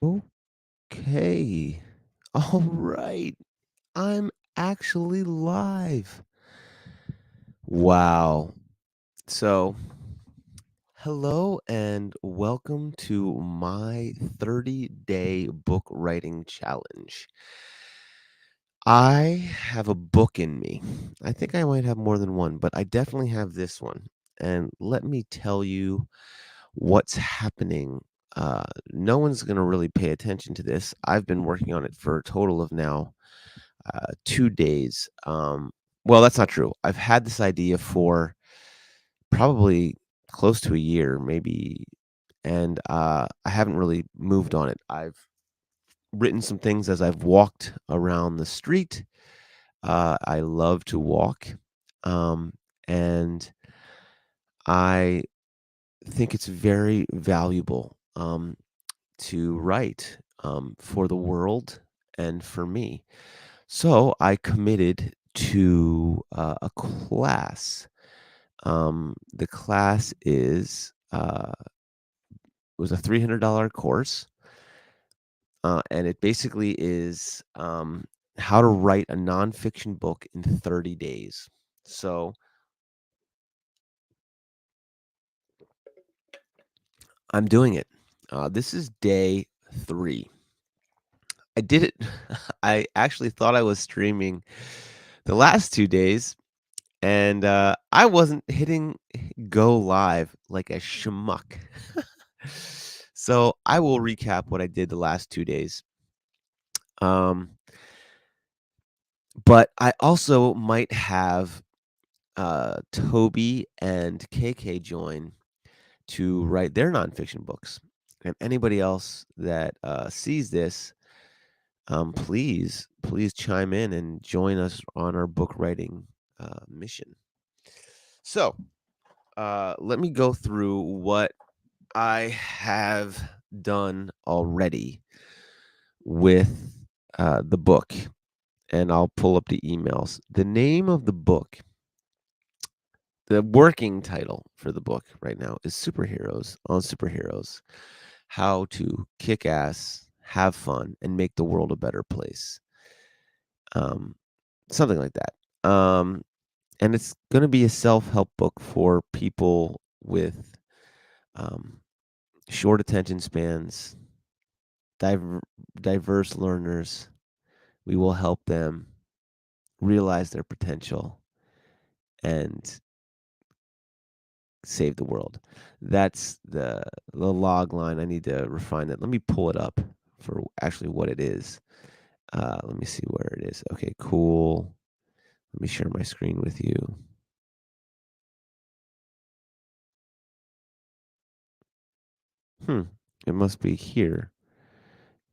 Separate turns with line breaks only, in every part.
Okay. All right. I'm actually live. Wow. So, hello and welcome to my 30-day book writing challenge. I have a book in me. I think I might have more than one, but I definitely have this one. And let me tell you what's happening. No one's going to really pay attention to this. I've been working on it for a total of now 2 days. Well, that's not true. I've had this idea for probably close to a year, maybe, and I haven't really moved on it. I've written some things as I've walked around the street. I love to walk, um, and I think it's very valuable to write for the world and for me. So I committed to a class. The class is was a $300 course, and it basically is how to write a nonfiction book in 30 days. So I'm doing it. This is day 3. I did it. I actually thought I was streaming the last 2 days, and I wasn't hitting go live like a schmuck. So I will recap what I did the last 2 days. Um, but I also might have Toby and KK join to write their nonfiction books. And anybody else that sees this, please chime in and join us on our book writing mission. So let me go through what I have done already with the book, and I'll pull up the emails. The name of the book, the working title for the book right now is Superheroes on Superheroes: How to Kick Ass, Have Fun, and Make the World a Better Place. Um, Something like that. And it's going to be a self-help book for people with um, short attention spans, diver- diverse learners. We will help them realize their potential and save the world. That's the log line. I need to refine that. Let me pull it up for actually what it is. Let me see where it is. Okay, cool. Let me share my screen with you. Hmm. It must be here.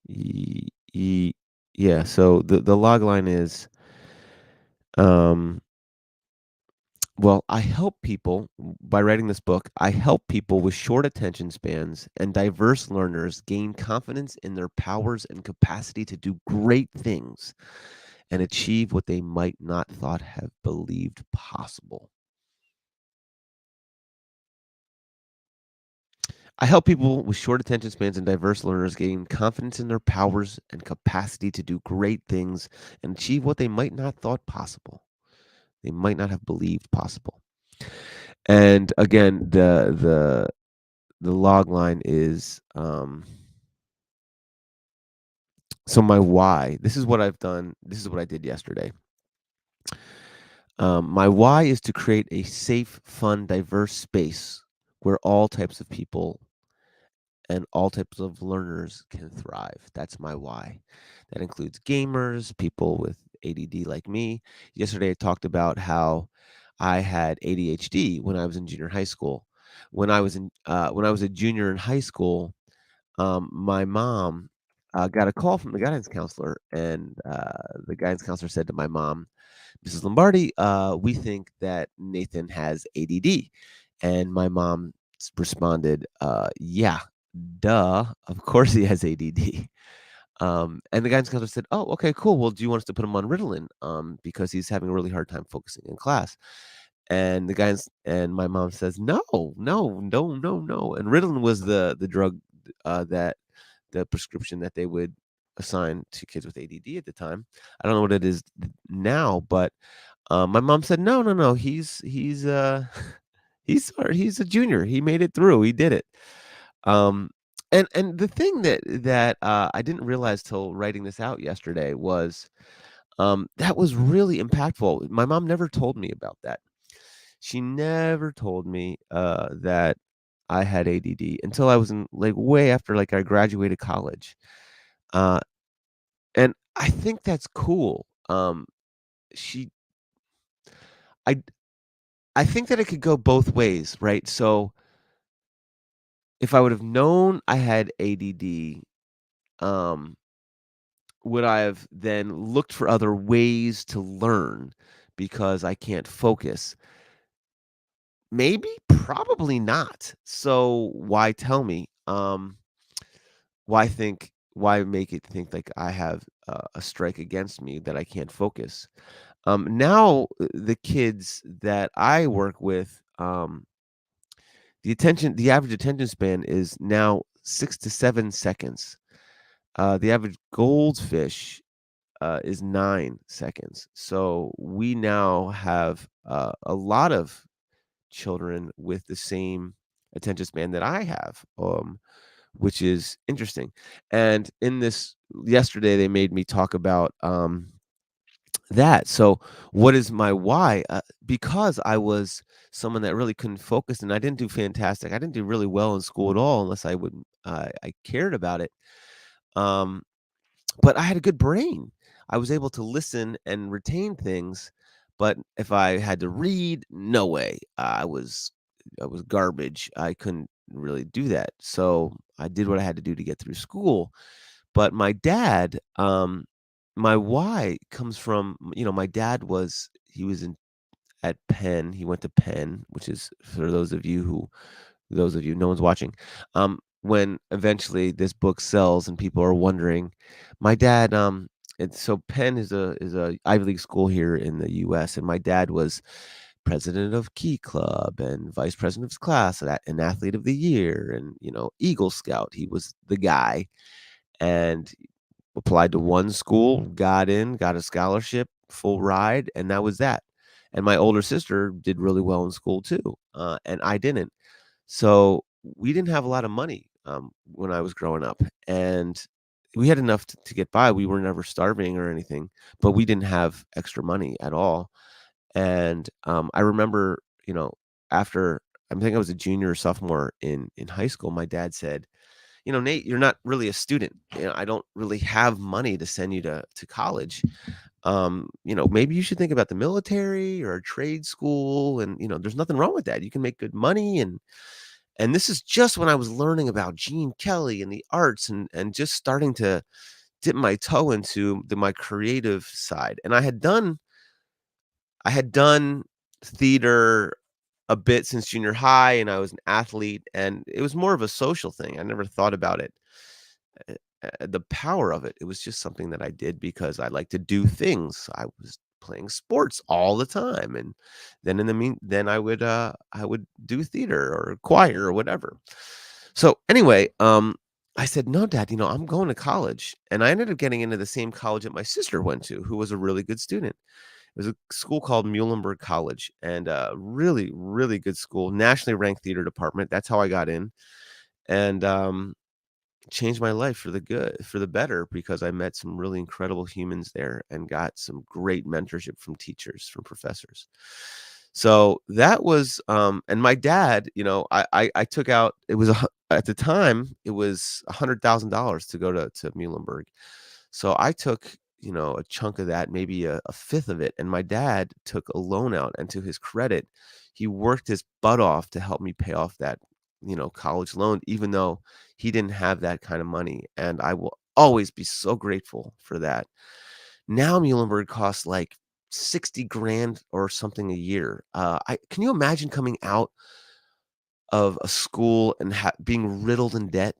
Ye, ye, yeah. So the log line is um well, I help people by writing this book. I help people with short attention spans and diverse learners gain confidence in their powers and capacity to do great things and achieve what they might not thought have believed possible. I help people with short attention spans and diverse learners gain confidence in their powers and capacity to do great things and achieve what they might not thought possible. They might not have believed possible. And again, the log line is so my why. This is what I've done. This is what I did yesterday. My why is to create a safe, fun, diverse space where all types of people and all types of learners can thrive. That's my why. That includes gamers, people with ADD like me. Yesterday, I talked about how I had ADHD when I was in junior high school. When I was a junior in high school, my mom got a call from the guidance counselor, and the guidance counselor said to my mom, "Mrs. Lombardi, we think that Nathan has ADD." And my mom responded, "Yeah, duh, of course he has ADD." And the guidance counselor said, "Oh, okay, cool. Well, do you want us to put him on Ritalin? Because he's having a really hard time focusing in class." And the guys and my mom says, "No, no, no, no, no." And Ritalin was the drug that the prescription that they would assign to kids with ADD at the time. I don't know what it is now, but my mom said, "No, no, no. He's he's smart. He's a junior. He made it through. He did it." Um, and the thing that I didn't realize till writing this out yesterday was that was really impactful. My mom never told me about that. She never told me that I had ADD until I was in like way after like I graduated college. Uh, and I think that's cool. She I I think that it could go both ways, right? So if I would have known I had ADD, um, would I have then looked for other ways to learn because I can't focus? Maybe, probably not. So why tell me? Why make it think like I have a strike against me that I can't focus? Now the kids that I work with, the average attention span is now 6 to 7 seconds. The average goldfish is 9 seconds. So we now have a lot of children with the same attention span that I have, which is interesting. And in this yesterday, they made me talk about that. So, what is my why? Because I was someone that really couldn't focus, and I didn't do fantastic. I didn't do really well in school at all, unless I cared about it. Um, but I had a good brain. I was able to listen and retain things, but if I had to read, no way. I was garbage. I couldn't really do that. So I did what I had to do to get through school. But my why comes from, my dad he was in at Penn. He went to Penn, which is for those of you, no one's watching. When eventually this book sells and people are wondering, my dad, so Penn is a Ivy League school here in the U.S. and my dad was president of Key Club and vice president of his class and athlete of the year and Eagle Scout. He was the guy and applied to one school, got in, got a scholarship, full ride, and that was that. And my older sister did really well in school too, and I didn't. So we didn't have a lot of money when I was growing up, and we had enough to get by. We were never starving or anything, but we didn't have extra money at all. And I remember, after I think I was a junior or sophomore in high school, my dad said, Nate, you're not really a student. I don't really have money to send you to college. Maybe you should think about the military or a trade school. And there's nothing wrong with that. You can make good money, and this is just when I was learning about Gene Kelly and the arts and just starting to dip my toe into my creative side. And I had done theater a bit since junior high, and I was an athlete, and it was more of a social thing. I never thought about it, the power of it. It was just something that I did because I like to do things. I was playing sports all the time, and then I would do theater or choir or whatever. So anyway, I said, "No, Dad, I'm going to college." And I ended up getting into the same college that my sister went to, who was a really good student. It was a school called Muhlenberg College, and really, really good school, nationally ranked theater department. That's how I got in, and changed my life for the better, because I met some really incredible humans there and got some great mentorship from teachers, from professors. So that was, and my dad, I took out, it was at the time it was $100,000 to go to Muhlenberg. So I took, a chunk of that, maybe a fifth of it. And my dad took a loan out, and to his credit, he worked his butt off to help me pay off that, college loan, even though he didn't have that kind of money. And I will always be so grateful for that. Now Muhlenberg costs like 60 grand or something a year. Can you imagine coming out of a school and being riddled in debt,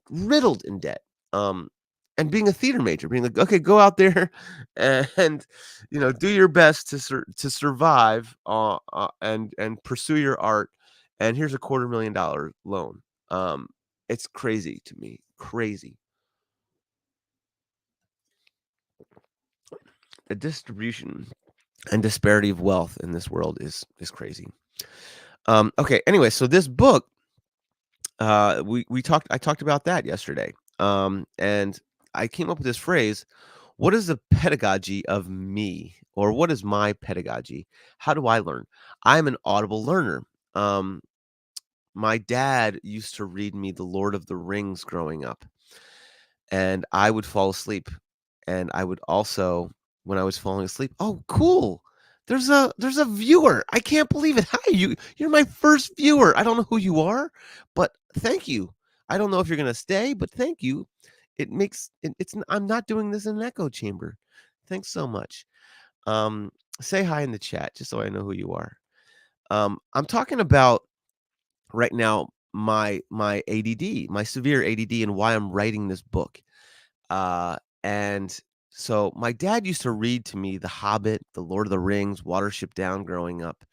um, and being a theater major, being like, okay, go out there and do your best to survive, and pursue your art. And here's a $250,000 loan. Um, it's crazy to me, crazy. the distribution and disparity of wealth in this world is crazy. Okay. Anyway, so this book, I talked about that yesterday, and I came up with this phrase: "What is the pedagogy of me?" Or what is my pedagogy? How do I learn? I'm an audible learner. Um, my dad used to read me The Lord of the Rings growing up, and I would fall asleep. And I would also, when I was falling asleep, "Oh, cool. There's a viewer. I can't believe it. Hi, you're my first viewer. I don't know who you are, but thank you. I don't know if you're gonna stay, but thank you. I'm not doing this in an echo chamber. Thanks so much. Um, say hi in the chat just so I know who you are. I'm talking about right now my ADD, my severe ADD, and why I'm writing this book. And so my dad used to read to me The Hobbit, The Lord of the Rings, Watership Down growing up,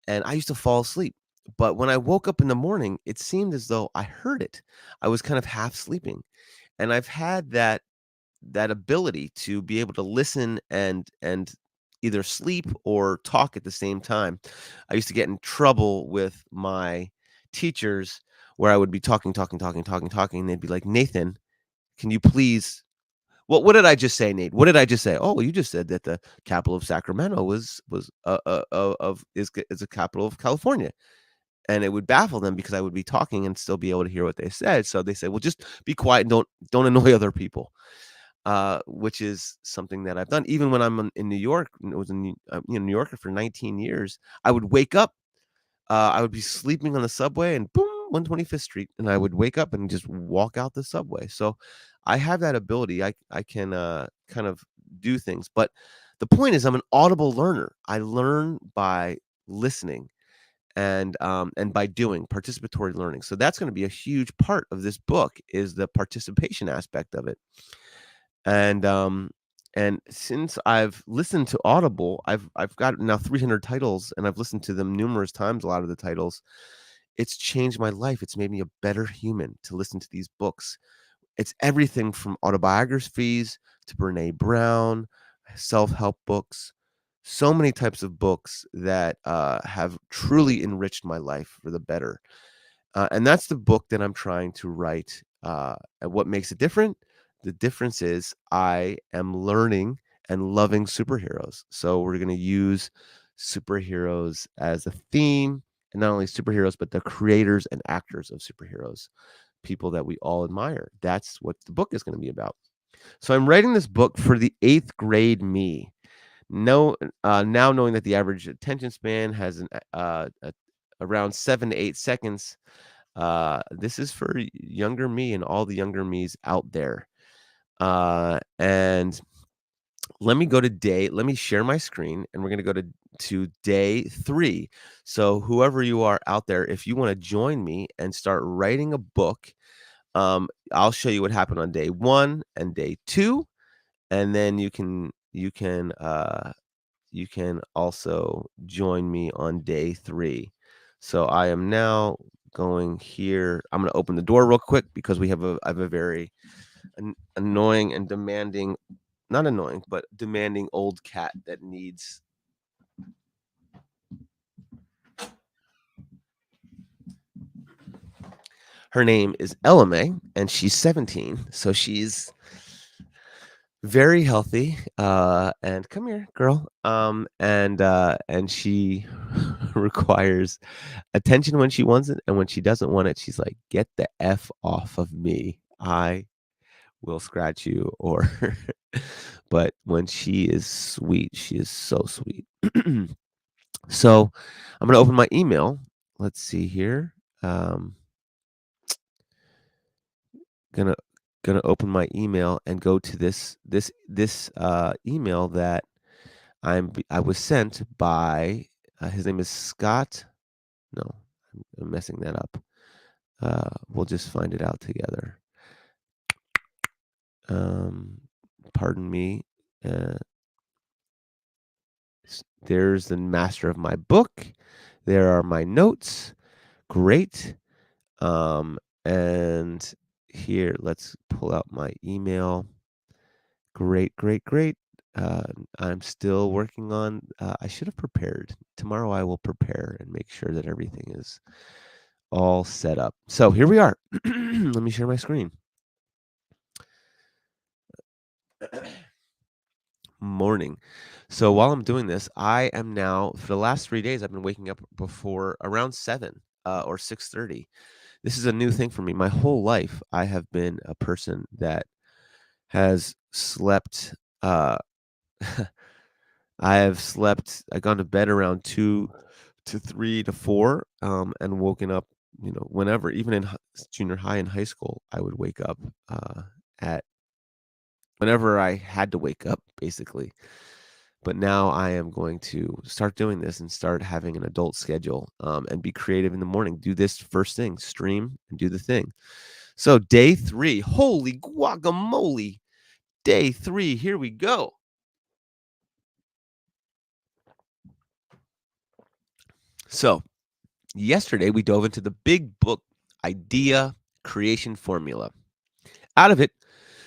and I used to fall asleep. But when I woke up in the morning, it seemed as though I heard it. I was kind of half sleeping, and I've had that ability to be able to listen and either sleep or talk at the same time. I used to get in trouble with my teachers where I would be talking, talking, talking, talking, talking, and they'd be like, "Nathan, can you please what did I just say, Nate? What did I just say? Oh, well, you just said that the capital of Sacramento was of is a capital of California." And it would baffle them because I would be talking and still be able to hear what they said. So they said, "Well, just be quiet and don't annoy other people." Which is something that I've done even when I'm in New York. And it was in New Yorker for 19 years. I would wake up. I would be sleeping on the subway and boom, 125th Street, and I would wake up and just walk out the subway. So I have that ability. I can kind of do things. But the point is, I'm an audible learner. I learn by listening and by doing participatory learning. So that's going to be a huge part of this book is the participation aspect of it. And and since I've listened to Audible, I've got now 300 titles and I've listened to them numerous times, a lot of the titles. It's changed my life. It's made me a better human to listen to these books. It's everything from autobiographies to Brene Brown, self-help books, so many types of books that have truly enriched my life for the better. And that's the book that I'm trying to write. And what makes it different? The difference is I am learning and loving superheroes. So we're going to use superheroes as a theme, and not only superheroes, but the creators and actors of superheroes, people that we all admire. That's what the book is going to be about. So I'm writing this book for the eighth grade me. No, now knowing that the average attention span has around 7 to 8 seconds, this is for younger me and all the younger me's out there. And let me share my screen and we're going to go to day 3. So whoever you are out there, if you want to join me and start writing a book, I'll show you what happened on day 1 and day 2, and then you can also join me on day 3. So I am now going here. I'm going to open the door real quick because I have a very annoying and demanding, not annoying, but demanding old cat that needs. Her name is Elame and she's 17. So she's very healthy, and come here, girl. And she requires attention when she wants it, and when she doesn't want it, she's like, "Get the F off of me. I will scratch you," or but when she is sweet, she is so sweet. So, I'm gonna open my email. Let's see here. Gonna gonna open my email and go to this email that I was sent by his name is Scott. No, I'm messing that up. We'll just find it out together. Um, pardon me. Uh, there's the master of my book. There are my notes. Great. And here, let's pull out my email. Great, great, great. Uh, I'm still working on. I should have prepared. Tomorrow, I will prepare and make sure that everything is all set up. So here we are. Let me share my screen. Morning. So while I'm doing this, I am now for the last 3 days. I've been waking up before around 7 or 6:30. This is a new thing for me. My whole life, I have been a person that has slept. I have slept. I've gone to bed around 2 to 3 to 4, and woken up. Whenever, even in junior high and high school, I would wake up at whenever I had to wake up, basically. But now I am going to start doing this and start having an adult schedule, and be creative in the morning. Do this first thing, stream and do the thing. So day 3, holy guacamole! Day 3, here we go. So yesterday we dove into the big book idea creation formula. Out of it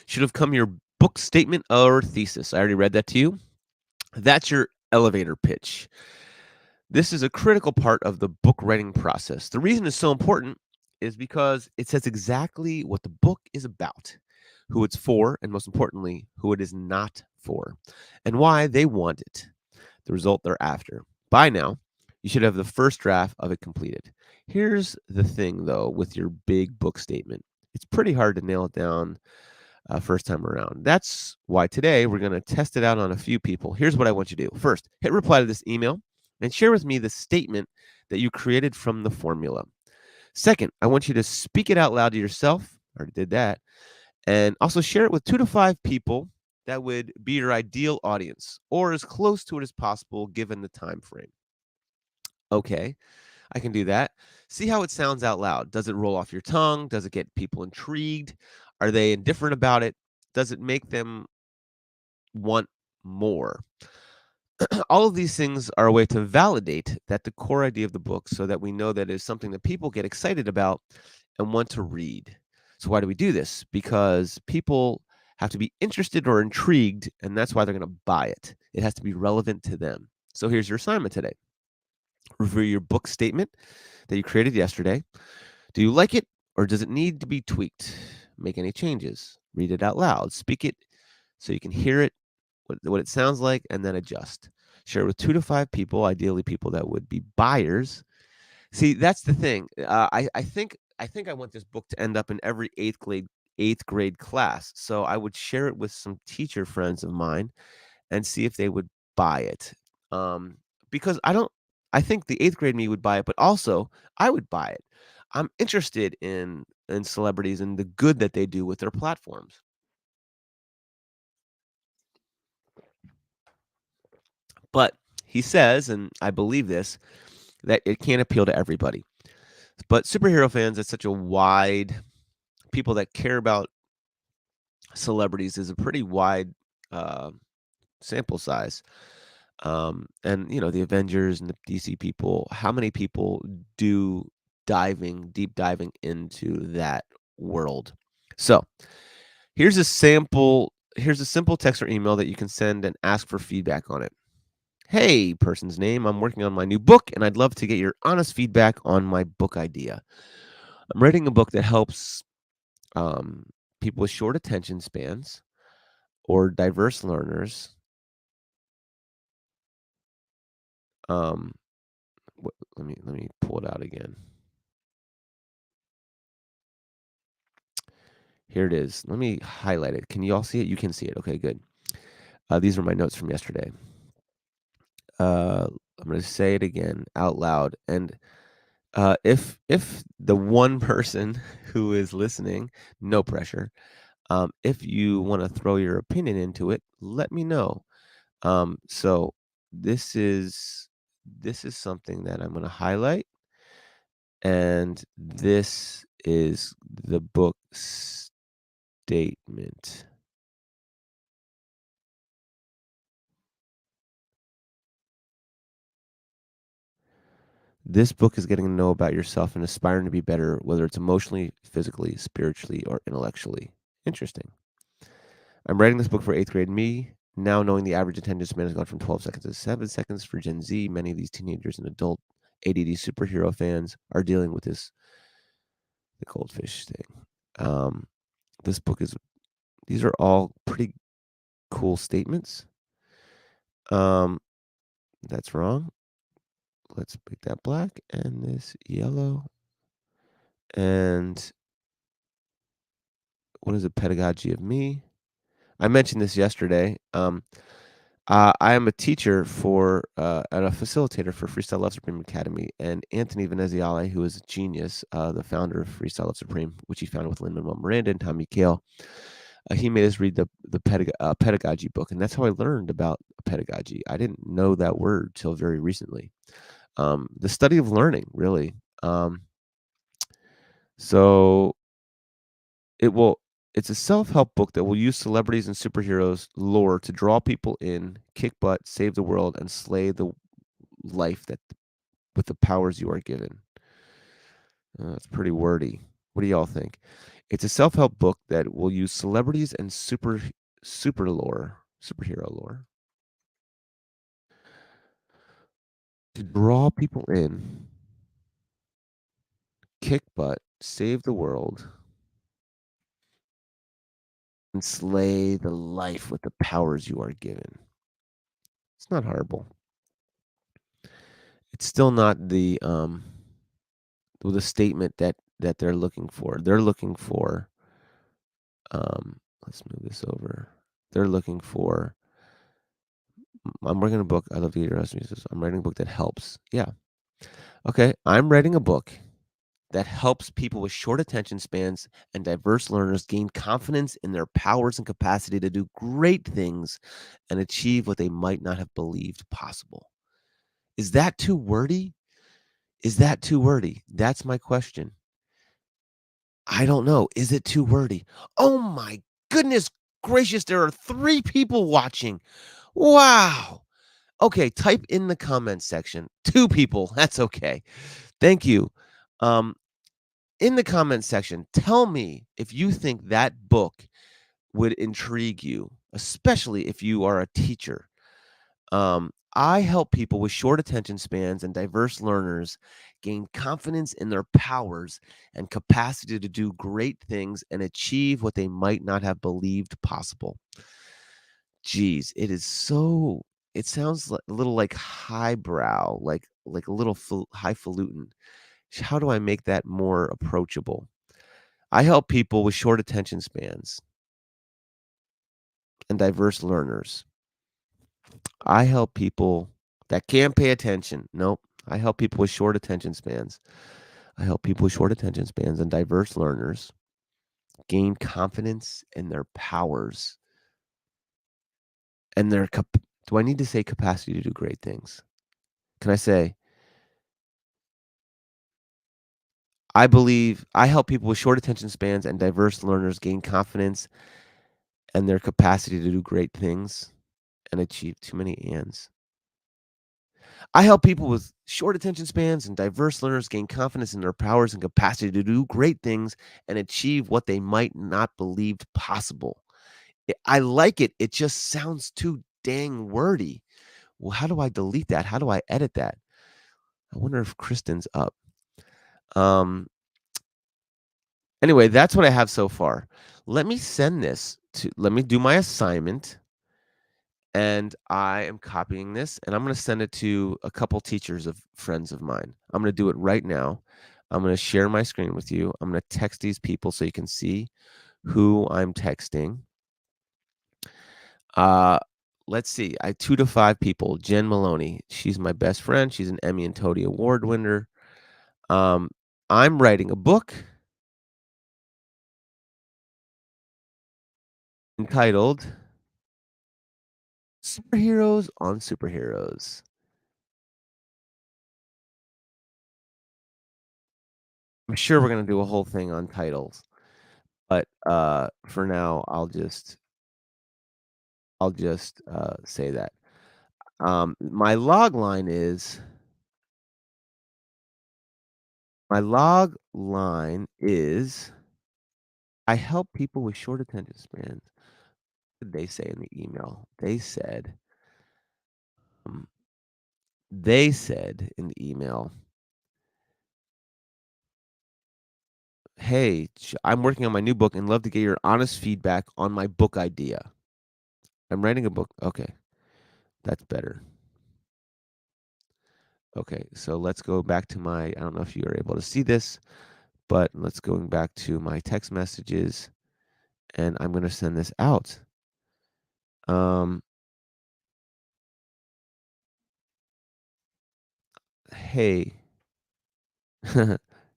should have come your book statement or thesis. I already read that to you. That's your elevator pitch. This is a critical part of the book writing process. The reason it's so important is because it says exactly what the book is about, who it's for, and most importantly, who it is not for, and why they want it, the result they're after. By now, you should have the first draft of it completed. Here's the thing, though, with your big book statement. It's pretty hard to nail it down first time around. That's why today we're going to test it out on a few people. Here's what I want you to do. First, hit reply to this email and share with me the statement that you created from the formula. Second, I want you to speak it out loud to yourself. I already did that. And also share it with 2 to 5 people that would be your ideal audience, or as close to it as possible given the time frame. Okay, I can do that. See how it sounds out loud. Does it roll off your tongue? Does it get people intrigued? Are they indifferent about it? Does it make them want more? All of these things are a way to validate that the core idea of the book, so that we know that it's something that people get excited about and want to read. So why do we do this? Because people have to be interested or intrigued, and that's why they're going to buy it. It has to be relevant to them. So here's your assignment today. Review your book statement that you created yesterday. Do you like it, or does it need to be tweaked? Make any changes. Read it out loud. Speak it so you can hear it, what it sounds like, and then adjust. Share it with 2 to 5 people, ideally people that would be buyers. See, that's the thing. I think I want this book to end up in every eighth grade class. So I would share it with some teacher friends of mine and see if they would buy it. Because I think the 8th grade me would buy it, but also I would buy it. I'm interested in celebrities and the good that they do with their platforms. But he says, and I believe this, that it can't appeal to everybody. But superhero fans, it's such a wide people that care about celebrities is a pretty wide uh, sample size. And the Avengers and the DC people, how many people do deep diving into that world? So here's a simple text or email that you can send and ask for feedback on it. Hey, person's name, I'm working on my new book and I'd love to get your honest feedback on my book idea. I'm writing a book that helps um, people with short attention spans or diverse learners. Um, let me pull it out again. Here it is. Let me highlight it. Can you all see it? You can see it. Okay, good. These are my notes from yesterday. I'm going to say it again out loud. And if the one person who is listening, no pressure. If you want to throw your opinion into it, let me know. So this is this is something that I'm going to highlight, and this is the book statement. This book is getting to know about yourself and aspiring to be better, whether it's emotionally, physically, spiritually, or intellectually. Interesting. I'm writing this book for 8th grade me Now, knowing the average attention span has gone from 12 seconds to 7 seconds for Gen Z, many of these teenagers and adult ADD superhero fans are dealing with the goldfish thing. Um, this book is these are all pretty cool statements. Um, that's wrong. Let's make that black and this yellow. And what is a pedagogy of me? I mentioned this yesterday. I am a teacher and a facilitator for Freestyle Love Supreme Academy, and Anthony Veneziale, who is a genius, the founder of Freestyle Love Supreme, which he founded with Lin-Manuel Miranda and Tommy Kail, he made us read the pedagogy book, and that's how I learned about pedagogy. I didn't know that word till very recently. The study of learning, really. Um, so It will it's a self-help book that will use celebrities and superheroes lore to draw people in, kick butt, save the world, and slay the life that with the powers you are given. It's pretty wordy. What do y'all think? It's a self-help book that will use celebrities and superhero lore to draw people in, kick butt, save the world, and slay the life with the powers you are given. It's not horrible. It's still not the statement that they're looking for. They're looking for, let's move this over. They're looking for I'm writing a book. I love to get your recipes. I'm writing a book that helps. Yeah. Okay. I'm writing a book that helps people with short attention spans and diverse learners gain confidence in their powers and capacity to do great things and achieve what they might not have believed possible. Is that too wordy? Is that too wordy? That's my question. I don't know. Is it too wordy? Oh my goodness gracious, there are 3 people watching. Wow. Okay, type in the comment section. 2 people, that's okay. Thank you. Um, in the comment section, tell me if you think that book would intrigue you, especially if you are a teacher. I help people with short attention spans and diverse learners gain confidence in their powers and capacity to do great things and achieve what they might not have believed possible. Geez, it sounds a little like highbrow, like a little highfalutin. How do I make that more approachable? I help people with short attention spans and diverse learners. I help people that can't pay attention. Nope. I help people with short attention spans. I help people with short attention spans and diverse learners gain confidence in their powers and do I need to say capacity to do great things? Can I say, I believe I help people with short attention spans and diverse learners gain confidence and their capacity to do great things and achieve too many ands. I help people with short attention spans and diverse learners gain confidence in their powers and capacity to do great things and achieve what they might not believed possible. I like it. It just sounds too dang wordy. Well, how do I delete that? How do I edit that? I wonder if Kristen's up. Um, anyway, that's what I have so far. Let me do my assignment and I am copying this and I'm going to send it to a couple teachers of friends of mine. I'm going to do it right now. I'm going to share my screen with you. I'm going to text these people so you can see who I'm texting. Uh, let's see. I 2 to 5 people. Jen Maloney. She's my best friend. She's an Emmy and Tony Award winner. Um, I'm writing a book entitled Superheroes on Superheroes. I'm sure we're gonna do a whole thing on titles, but, for now, I'll just say that. My log line is, I help people with short attention spans. What did they say in the email? Um, they said in the email, "Hey, I'm working on my new book and love to get your honest feedback on my book idea. I'm writing a book." Okay, that's better. Okay, so let's go back to my, I don't know if you are able to see this, but let's going back to my text messages and I'm going to send this out. Um, hey,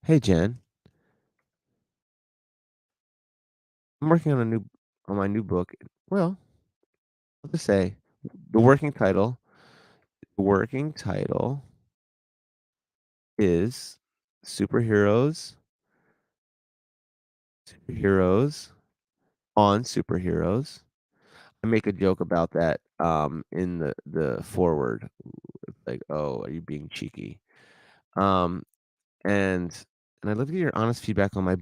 hey Jen, I'm working on my new book. Well, let's just say the working title is superheroes, superheroes on superheroes. I make a joke about that in the forward. It's like, "Oh, are you being cheeky?" Um, and I'd love to get your honest feedback on my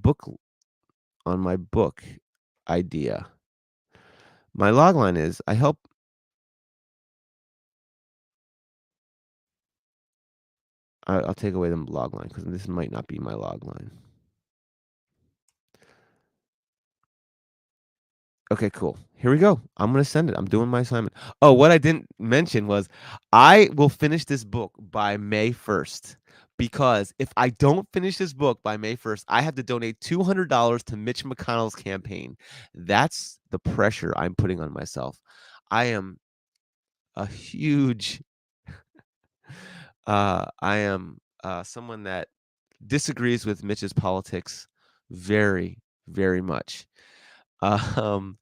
book idea. My logline is I help I'll take away the logline because this might not be my logline. Okay, cool. Here we go. I'm gonna send it. I'm doing my assignment. Oh, what I didn't mention was I will finish this book by May 1st because if I don't finish this book by May 1st, I have to donate $200 to Mitch McConnell's campaign. That's the pressure I'm putting on myself. I am a huge I am someone that disagrees with Mitch's politics very, very much. Um,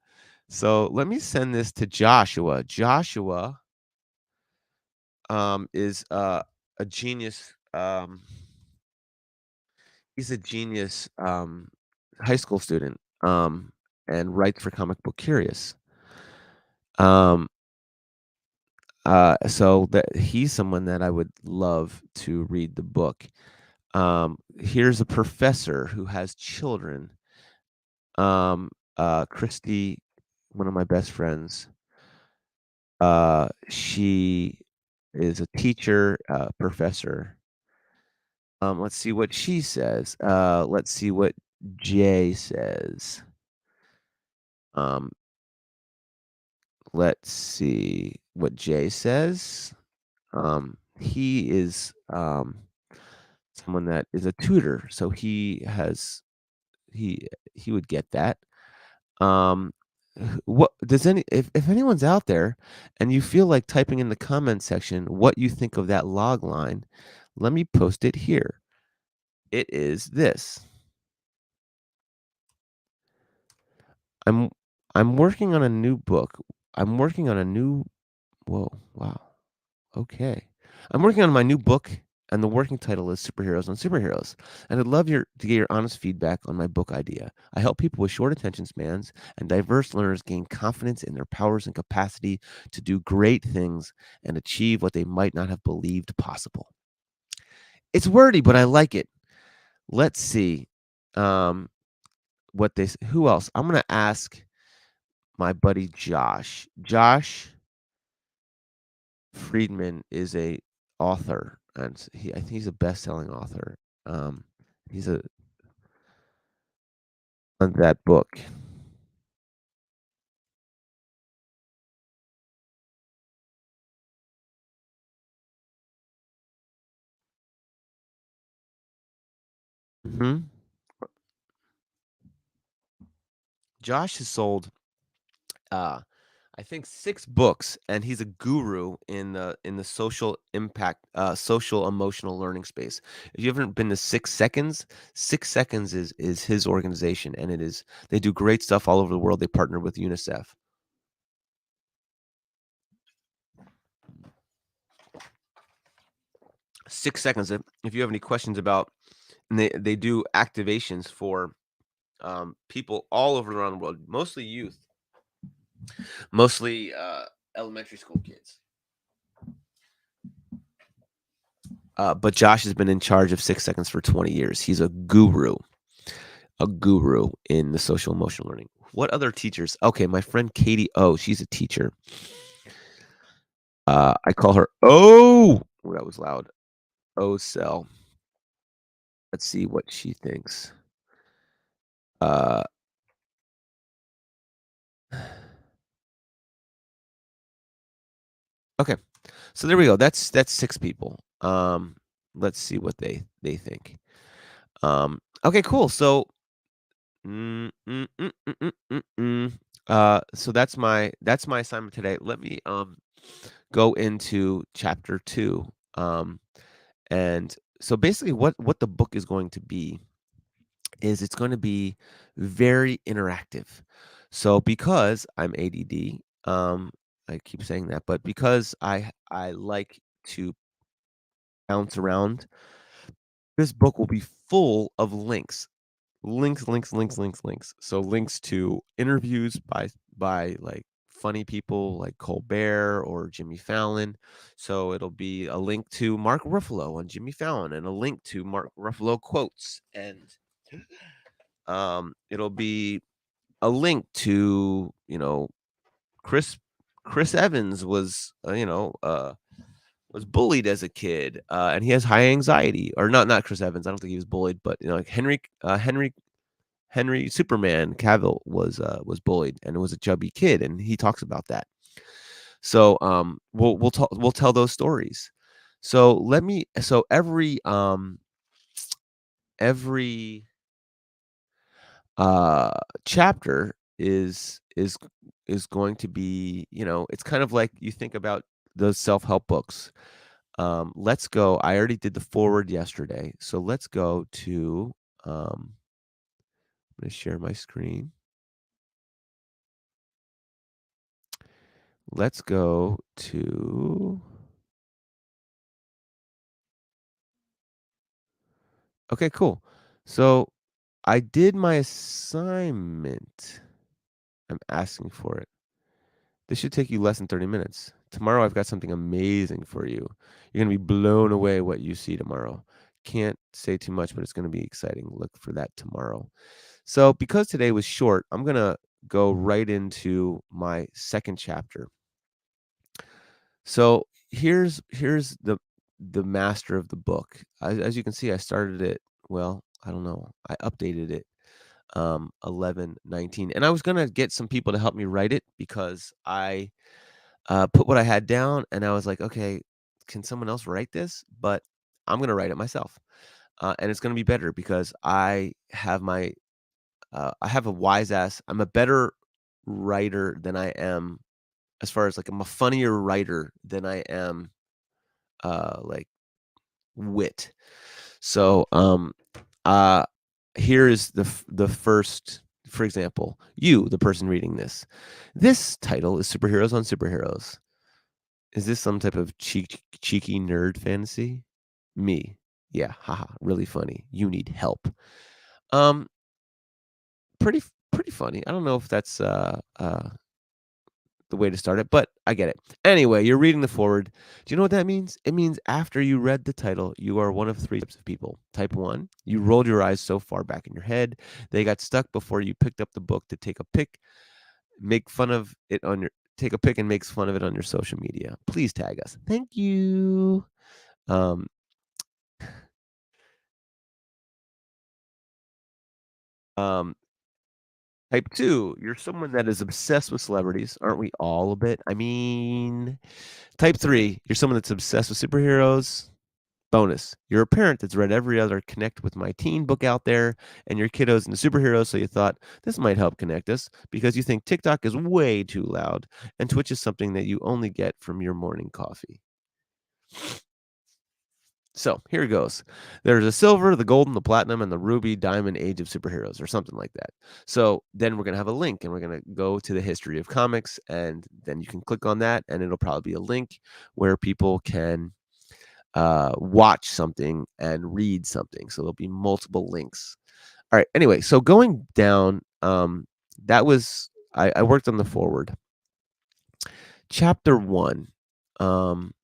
so let me send this to Joshua. Joshua is a genius. He's a genius high school student and writes for Comic Book Curious. Um, so that he's someone that I would love to read the book. Here's a professor who has children. Christy, one of my best friends, she is a teacher, professor. Let's see what she says. Let's see what Jay says. Um, let's see what Jay says. He is someone that is a tutor, so he he would get that. Um, what does any if anyone's out there and you feel like typing in the comment section what you think of that log line, let me post it here. It is this. I'm I'm working on a new book. I'm working on a new whoa, wow. Okay. I'm working on my new book and the working title is Superheroes on Superheroes. And I'd love to get your honest feedback on my book idea. I help people with short attention spans and diverse learners gain confidence in their powers and capacity to do great things and achieve what they might not have believed possible. It's wordy, but I like it. Let's see. Um, who else? I'm gonna ask my buddy Josh. Josh Friedman is a author, and I think he's a best-selling author. Um, he's a on that book. Mhm. Josh has sold, uh, I think 6 books, and he's a guru in the social impact, social emotional learning space. If you haven't been to 6 Seconds, 6 Seconds is his organization, and they do great stuff all over the world. They partner with UNICEF. 6 Seconds. If you have any questions about, and they do activations for people all over around the world, mostly youth, mostly elementary school kids. But Josh has been in charge of 6 Seconds for 20 years. He's a guru in the social emotional learning. What other teachers? Okay, my friend Katie O, she's a teacher. I call her Oh, that was loud. O Cell. Let's see what she thinks. Uh, okay. So there we go. That's 6 people. Let's see what they think. Okay, cool. So, mm, mm, mm, mm, mm, mm, mm. So that's my assignment today. Let me go into chapter 2. Um, and so basically what the book is going to be is it's going to be very interactive. So because I'm ADD, I keep saying that, but because I like to bounce around, this book will be full of links. Links, links, links, links, links. So links to interviews by like funny people like Colbert or Jimmy Fallon. So it'll be a link to Mark Ruffalo on Jimmy Fallon and a link to Mark Ruffalo quotes, and it'll be a link to, Chris Chris Evans was bullied as a kid, and he has high anxiety. Or not Chris Evans. I don't think he was bullied, but like Henry Superman Cavill was bullied and was a chubby kid, and he talks about that. So we'll tell those stories. So every uh chapter is going to be, it's kind of like you think about those self-help books. Let's go. I already did the forward yesterday, so let's go to I'm going to share my screen. Let's go to Okay, cool. So I did my assignment. I'm asking for it. This should take you less than 30 minutes. Tomorrow, I've got something amazing for you. You're going to be blown away what you see tomorrow. Can't say too much, but it's going to be exciting. Look for that tomorrow. So, because today was short, I'm going to go right into my second chapter. So, here's the master of the book. As you can see, I started it, well, I don't know. I updated it 11:19, and I was going to get some people to help me write it because I put what I had down, and I was like, "Okay, can someone else write this?" But I'm gonna write it myself, and it's gonna be better because I have a wise ass. I'm a better writer than I am, as far as like I'm a funnier writer than I am, like wit. So, uh, here is the first. For example, you, the person reading this. This title is Superheroes on Superheroes. Is this some type of cheeky nerd fantasy? Me. Yeah, haha, really funny. You need help. Um, pretty funny. I don't know if that's the way to start it, but I get it. Anyway, you're reading the forward. Do you know what that means? It means after you read the title, you are one of three types of people. Type one, you rolled your eyes so far back in your head, they got stuck before you picked up the book to take a pic, make fun of it on your take a pic and makes fun of it on your social media. Please tag us. Thank you. Um, um, Type 2, you're someone that is obsessed with celebrities. Aren't we all a bit? I mean, type 3, you're someone that's obsessed with superheroes. Bonus, you're a parent that's read every other Connect with My Teen book out there, and your kiddo's into superheroes, so you thought this might help connect us because you think TikTok is way too loud and Twitch is something that you only get from your morning coffee. So here it goes. There's a silver, the golden, the platinum, and the ruby diamond age of superheroes, or something like that. So then we're gonna have a link, and we're gonna go to the history of comics, and then you can click on that, and it'll probably be a link where people can watch something and read something. So there'll be multiple links. All right. Anyway, so going down, that was I worked on the forward. Chapter 1. Um,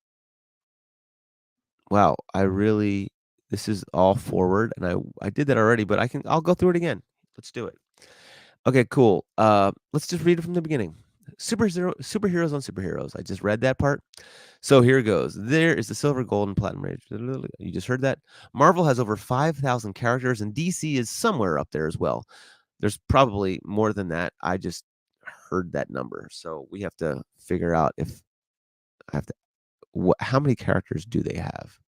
Wow, I really this is all forward, and I did that already, but I'll go through it again. Let's do it. Okay, cool. Let's just read it from the beginning. Superheroes on superheroes. I just read that part. So here goes. There is the silver, gold, and platinum range. You just heard that. Marvel has over 5,000 characters, and DC is somewhere up there as well. There's probably more than that. I just heard that number. So we have to figure out if I have to how many characters do they have?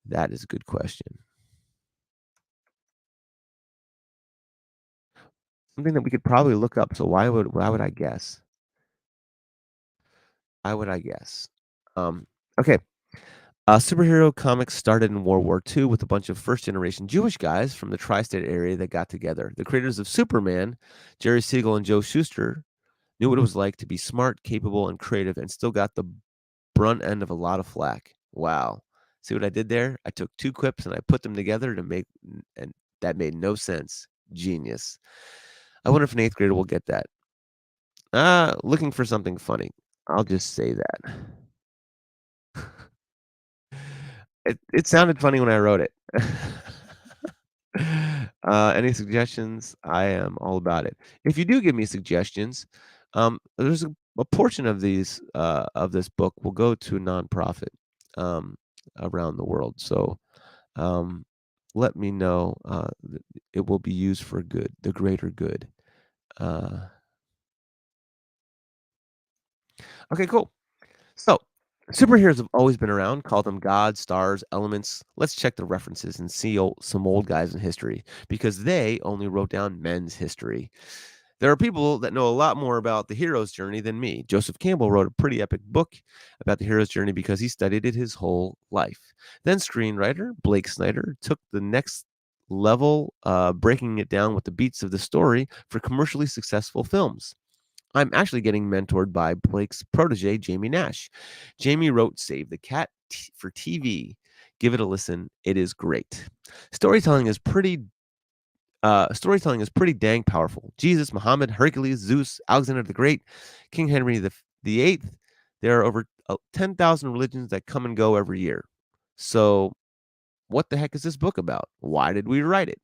That is a good question. Something that we could probably look up. So why would I guess? Why would I guess? Okay. Superhero comics started in World War II with a bunch of first generation Jewish guys from the tri state area that got together. The creators of Superman, Jerry Siegel and Joe Shuster, knew what it was like to be smart, capable, and creative and still got the brunt end of a lot of flack. Wow. See what I did there? I took two quips and I put them together to make, and that made no sense. Genius. I wonder if an eighth grader will get that. Looking for something funny. I'll just say that. It sounded funny when I wrote it. Any suggestions? I am all about it. If you do give me suggestions, there's a portion of this book will go to a nonprofit um, around the world. So um, let me know. It will be used for good, the greater good. Uh, okay, cool. So, superheroes have always been around. Call them gods, stars, elements. Let's check the references and see some old guys in history because they only wrote down men's history. There are people that know a lot more about the hero's journey than me. Joseph Campbell wrote a pretty epic book about the hero's journey because he studied it his whole life. Then screenwriter Blake Snyder took the next level, breaking it down with the beats of the story for commercially successful films. I'm actually getting mentored by Blake's protege, Jamie Nash. Jamie wrote Save the Cat for TV. Give it a listen. It is great. Storytelling is pretty storytelling is pretty dang powerful. Jesus, Muhammad, Hercules, Zeus, Alexander the Great, King Henry the Eighth. There are over 10,000 religions that come and go every year. So, what the heck is this book about? Why did we write it?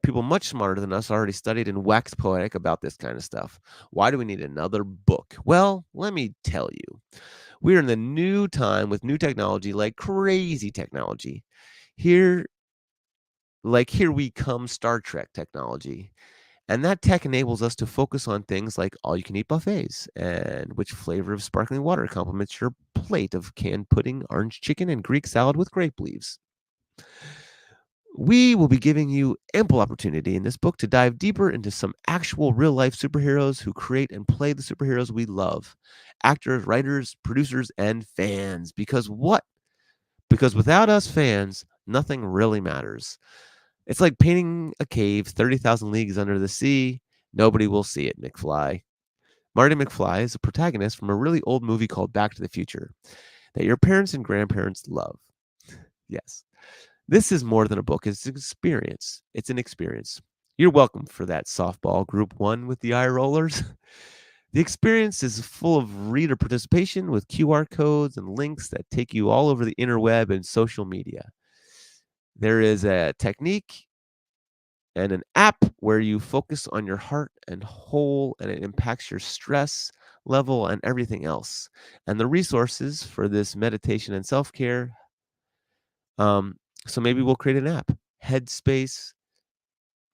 People much smarter than us already studied and waxed poetic about this kind of stuff. Why do we need another book? Well, let me tell you. We're in the new time with new technology, like crazy technology. Here, here we come Star Trek technology. And that tech enables us to focus on things like all you can eat buffets and which flavor of sparkling water complements your plate of canned pudding, orange chicken, and Greek salad with grape leaves. We will be giving you ample opportunity in this book to dive deeper into some actual real life superheroes who create and play the superheroes we love actors, writers, producers, and fans. Because what? Because without us fans, nothing really matters. It's like painting a cave 30,000 leagues under the sea. Nobody will see it, McFly. Marty McFly is a protagonist from a really old movie called Back to the Future that your parents and grandparents love. Yes. This is more than a book, it's an experience. It's an experience. You're welcome for that softball group 1 with the eye rollers. The experience is full of reader participation with QR codes and links that take you all over the interweb and social media. There is a technique and an app where you focus on your heart and whole, and it impacts your stress level and everything else. And the resources for this meditation and self care. So maybe we'll create an app. Headspace.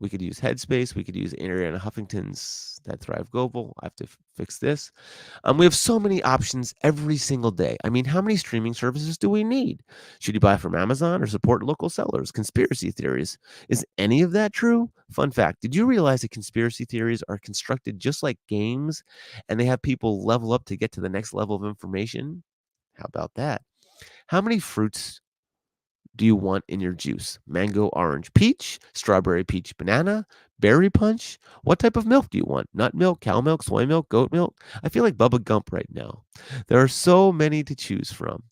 We could use Headspace. We could use Ariana Huffington's That Thrive Global. I have to fix this. We have so many options every single day. I mean, how many streaming services do we need? Should you buy from Amazon or support local sellers? Conspiracy theories. Is any of that true? Fun fact. Did you realize that conspiracy theories are constructed just like games and they have people level up to get to the next level of information? How about that? How many fruits do you want in your juice? Mango, orange, peach, strawberry, peach, banana, berry punch? What type of milk do you want? Nut milk, cow milk, soy milk, goat milk? I feel like Bubba Gump right now. There are so many to choose from.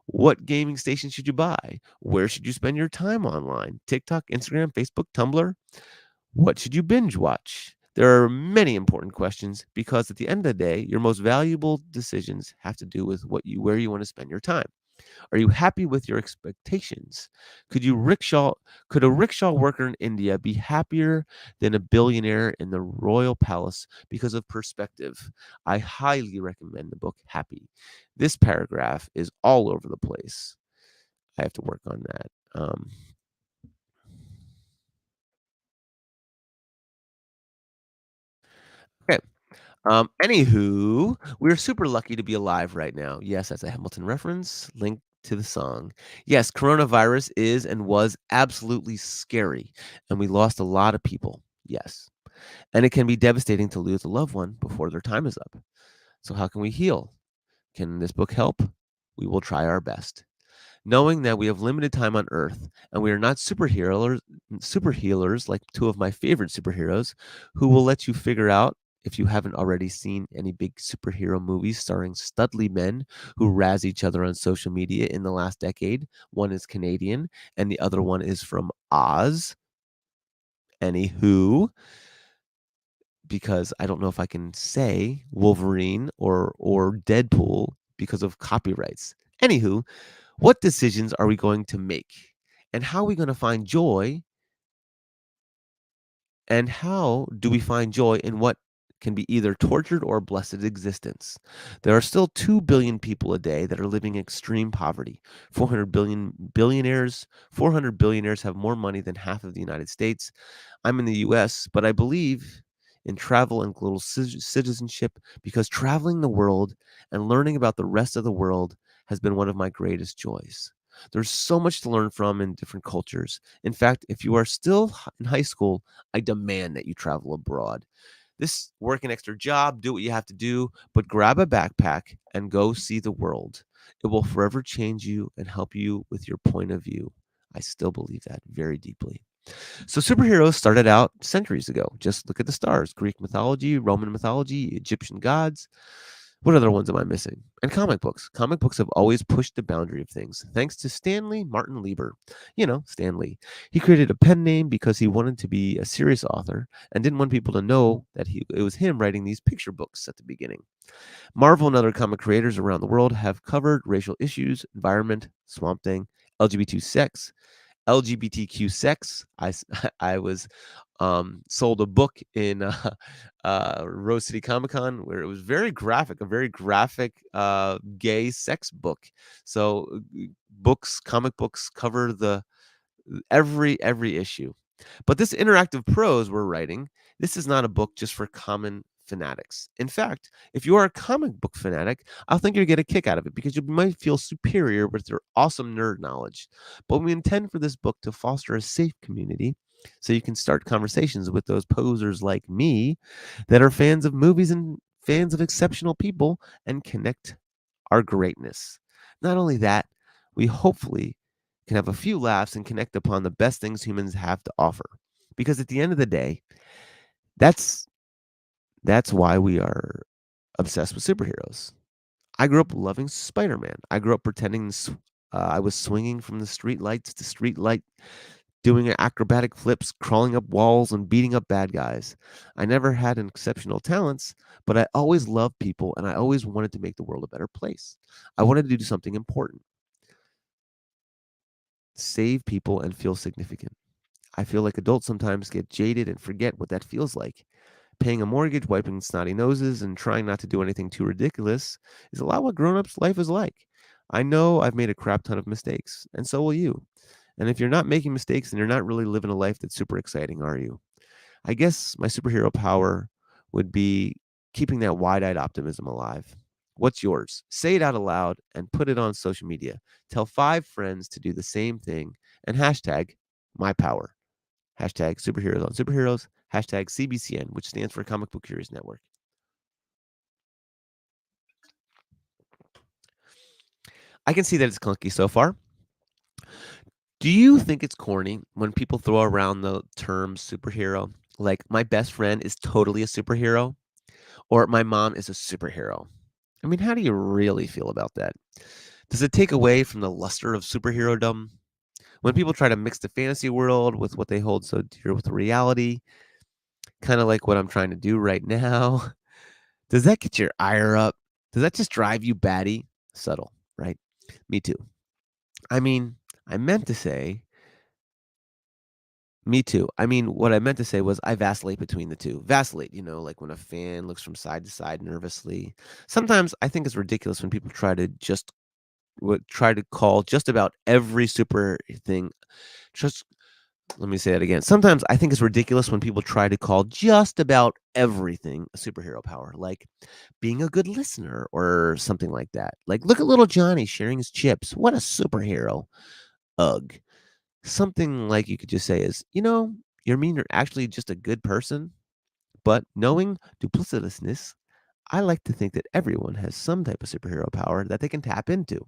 What gaming station should you buy? Where should you spend your time online? TikTok, Instagram, Facebook, Tumblr? What should you binge watch? There are many important questions because at the end of the day, your most valuable decisions have to do with where you want to spend your time. Are you happy with your expectations? Could you rickshaw could a rickshaw worker in India be happier than a billionaire in the royal palace because of perspective? I highly recommend the book Happy. This paragraph is all over the place. I have to work on that. Okay. Anywho, we're super lucky to be alive right now. Yes, that's a Hamilton reference. Link to the song. Yes, coronavirus is and was absolutely scary, and we lost a lot of people. Yes. And it can be devastating to lose a loved one before their time is up. So, how can we heal? Can this book help? We will try our best. Knowing that we have limited time on Earth and we are not super healers like two of my favorite superheroes, who will let you figure out if you haven't already seen any big superhero movies starring studly men who razz each other on social media in the last decade. One is Canadian and the other one is from Oz. Anywho, because I don't know if I can say Wolverine or Deadpool because of copyrights. Anywho, what decisions are we going to make? And how are we going to find joy? And how do we find joy in what can be either tortured or blessed existence? There are still 2 billion people a day that are living extreme poverty. 400 billionaires have more money than half of the United States. I'm in the US, but I believe in travel and global citizenship because traveling the world and learning about the rest of the world has been one of my greatest joys. There's so much to learn from in different cultures. In fact, if you are still in high school, I demand that you travel abroad. This work an extra job, do what you have to do, but grab a backpack and go see the world. It will forever change you and help you with your point of view. I still believe that very deeply. So superheroes started out centuries ago. Just look at the stars: Greek mythology, Roman mythology, Egyptian gods. What other ones am I missing? And comic books. Comic books have always pushed the boundary of things, thanks to Stanley Martin Lieber. You know, Stan Lee. He created a pen name because he wanted to be a serious author and didn't want people to know that it was him writing these picture books at the beginning. Marvel and other comic creators around the world have covered racial issues, environment, Swamp Thing, LGBT sex, LGBTQ sex. I was sold a book in Rose City Comic Con where it was very graphic, a very graphic gay sex book. So books, comic books cover the every issue. But this interactive prose we're writing, this is not a book just for common fanatics. In fact, if you are a comic book fanatic, I think you'll get a kick out of it because you might feel superior with your awesome nerd knowledge. But we intend for this book to foster a safe community so you can start conversations with those posers like me that are fans of movies and fans of exceptional people and connect our greatness. Not only that, we hopefully can have a few laughs and connect upon the best things humans have to offer. Because at the end of the day, that's that's why we are obsessed with superheroes. I grew up loving Spider-Man. I grew up pretending I was swinging from the street lights to street light, doing acrobatic flips, crawling up walls, and beating up bad guys. I never had exceptional talents, but I always loved people and I always wanted to make the world a better place. I wanted to do something important, save people, and feel significant. I feel like adults sometimes get jaded and forget what that feels like. Paying a mortgage, wiping snotty noses, and trying not to do anything too ridiculous is a lot what grown ups' life is like. I know I've made a crap ton of mistakes, and so will you. And if you're not making mistakes, then you're not really living a life that's super exciting, are you? I guess my superhero power would be keeping that wide eyed optimism alive. What's yours? Say it out aloud and put it on social media. Tell 5 friends to do the same thing and hashtag my power. Hashtag superheroes on superheroes. Hashtag CBCN, which stands for Comic Book Curious Network. I can see that it's clunky so far. Do you think it's corny when people throw around the term superhero? Like, my best friend is totally a superhero, or my mom is a superhero. I mean, how do you really feel about that? Does it take away from the luster of superherodom? When people try to mix the fantasy world with what they hold so dear with reality, kind of like what I'm trying to do right now, does that get your ire up? Does that just drive you batty? Subtle, right? Me too. I mean, I meant to say Me too. I mean, what I meant to say was I vacillate between the 2. Vacillate, like when a fan looks from side to side nervously. Sometimes I think it's ridiculous when people try to call just about every super thing just let me say that again. Sometimes I think it's ridiculous when people try to call just about everything a superhero power, like being a good listener or something like that. Like, look at little Johnny sharing his chips. What a superhero. Ugh. Something like you could just say is, you're mean you're actually just a good person, but knowing duplicitousness, I like to think that everyone has some type of superhero power that they can tap into.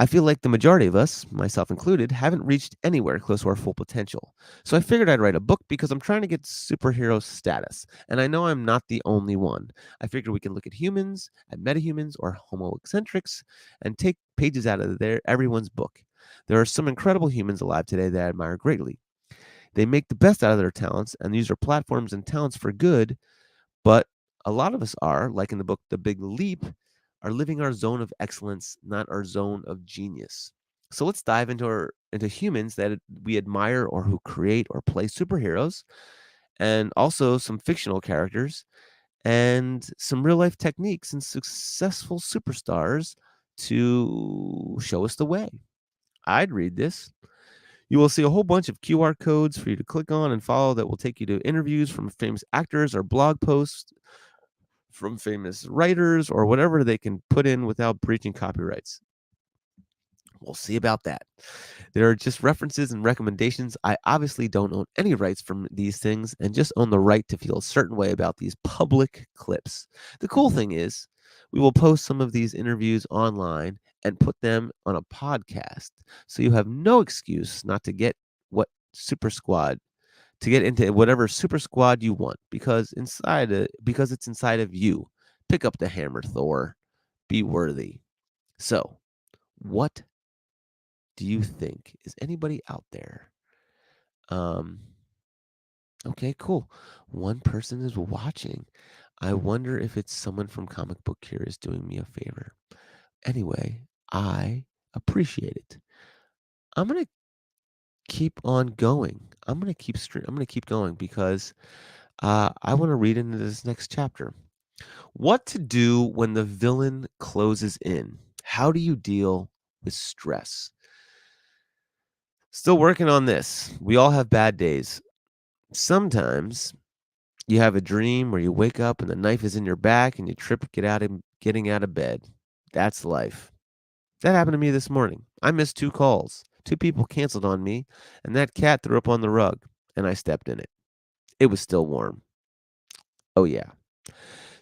I feel like the majority of us, myself included, haven't reached anywhere close to our full potential. So I figured I'd write a book because I'm trying to get superhero status. And I know I'm not the only one. I figured we can look at humans, at metahumans, or homo eccentrics, and take pages out of everyone's book. There are some incredible humans alive today that I admire greatly. They make the best out of their talents and use their platforms and talents for good, but a lot of us are, like in the book The Big Leap, are living our zone of excellence, not our zone of genius. So let's dive into humans that we admire or who create or play superheroes, and also some fictional characters and some real life techniques and successful superstars to show us the way. I'd read this. You will see a whole bunch of QR codes for you to click on and follow that will take you to interviews from famous actors or blog posts from famous writers or whatever they can put in without breaching copyrights. We'll see about that. There are just references and recommendations. I obviously don't own any rights from these things and just own the right to feel a certain way about these public clips. The cool thing is, we will post some of these interviews online and put them on a podcast. So you have no excuse not to get what Super Squad to get into whatever super squad you want because it's inside of you. Pick up the hammer, Thor. Be worthy. So, what do you think? Is anybody out there? Um, okay, cool. One person is watching. I wonder if it's someone from Comic Book Curious doing me a favor. Anyway, I appreciate it. I'm gonna keep on going. I'm gonna keep going because I want to read into this next chapter. What to do when the villain closes in? How do you deal with stress? Still working on this. We all have bad days. Sometimes you have a dream where you wake up and the knife is in your back and you trip getting out of bed. That's life. That happened to me this morning. I missed 2 calls. 2 people canceled on me, and that cat threw up on the rug, and I stepped in it. It was still warm. Oh yeah.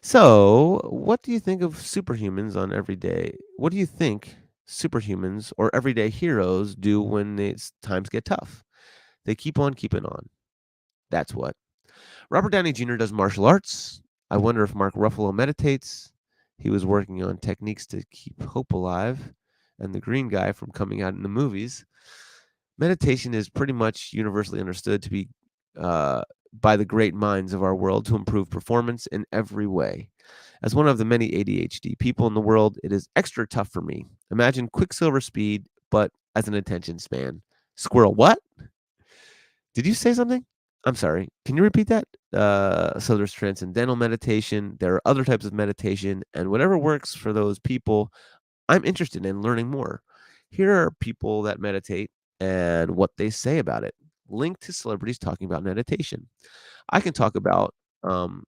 So, what do you think of superhumans on everyday? What do you think superhumans or everyday heroes do when times get tough? They keep on keeping on. That's what. Robert Downey Jr. does martial arts. I wonder if Mark Ruffalo meditates. He was working on techniques to keep hope alive and the green guy from coming out in the movies. Meditation is pretty much universally understood to be by the great minds of our world to improve performance in every way. As one of the many ADHD people in the world, it is extra tough for me. Imagine Quicksilver speed, but as an attention span. Squirrel, what? Did you say something? I'm sorry. Can you repeat that? So there's transcendental meditation. There are other types of meditation, and whatever works for those people, I'm interested in learning more. Here are people that meditate and what they say about it. Linked to celebrities talking about meditation. I can um,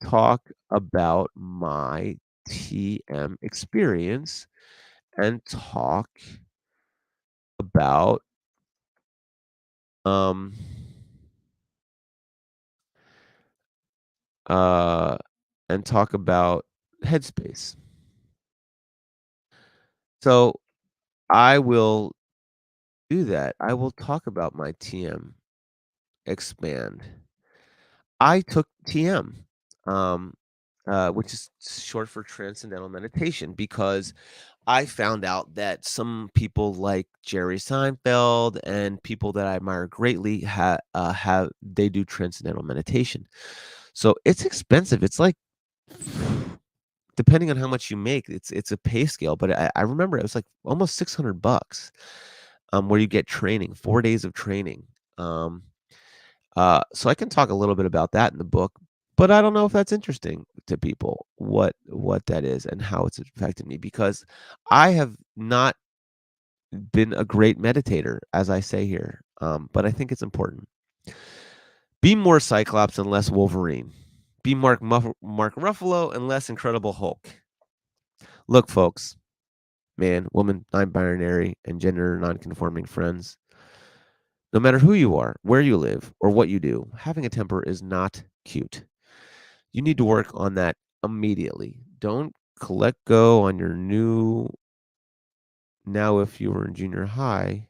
talk about my TM experience and talk about um uh and talk about Headspace. So I will do that. I will talk about my TM expand. I took TM, um, which is short for Transcendental Meditation, because I found out that some people like Jerry Seinfeld and people that I admire greatly have they do Transcendental Meditation. So it's expensive. It's like depending on how much you make, it's a pay scale, but I remember it was, like, almost $600, where you get training, 4 days of training. Um, so I can talk a little bit about that in the book, but I don't know if that's interesting to people, what that is and how it's affected me, because I have not been a great meditator, as I say here, but I think it's important. Be more Cyclops and less Wolverine. Be Mark Ruffalo and less Incredible Hulk. Look, folks, man, woman, non-binary, and gender non-conforming friends, no matter who you are, where you live, or what you do, having a temper is not cute. You need to work on that immediately. Don't collect go on your new now if you were in junior high.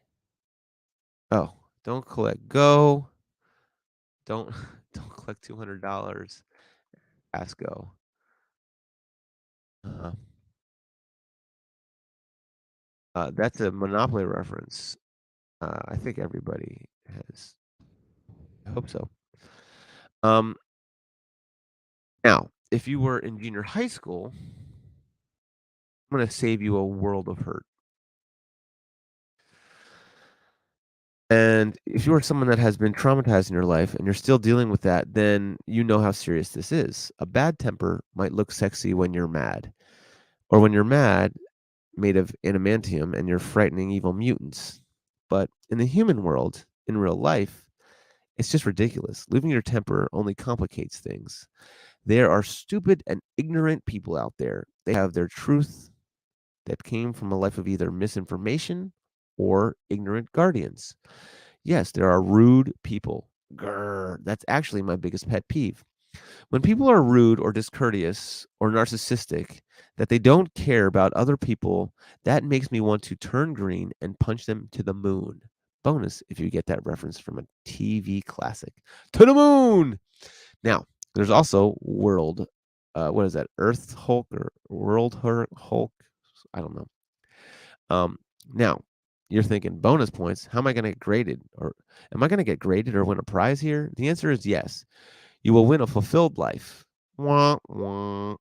Oh, don't collect go. Don't don't collect $200. Ask go. Uh, that's a Monopoly reference. I think everybody has. I hope so. Um, Now, if you were in junior high school, I'm gonna save you a world of hurt. And if you are someone that has been traumatized in your life and you're still dealing with that, then you know how serious this is. A bad temper might look sexy when you're mad, or when you're mad, made of adamantium, and you're frightening evil mutants. But in the human world, in real life, it's just ridiculous. Losing your temper only complicates things. There are stupid and ignorant people out there. They have their truth that came from a life of either misinformation or ignorant guardians. Yes, there are rude people. Grr, that's actually my biggest pet peeve. When people are rude or discourteous or narcissistic, that they don't care about other people, that makes me want to turn green and punch them to the moon. Bonus if you get that reference from a TV classic. To the moon! Now, there's also World. What is that? Earth Hulk or Hulk? I don't know. Um, Now, you're thinking bonus points. How am I going to get graded? Or am I going to get graded or win a prize here? The answer is yes. You will win a fulfilled life. Wah, wah.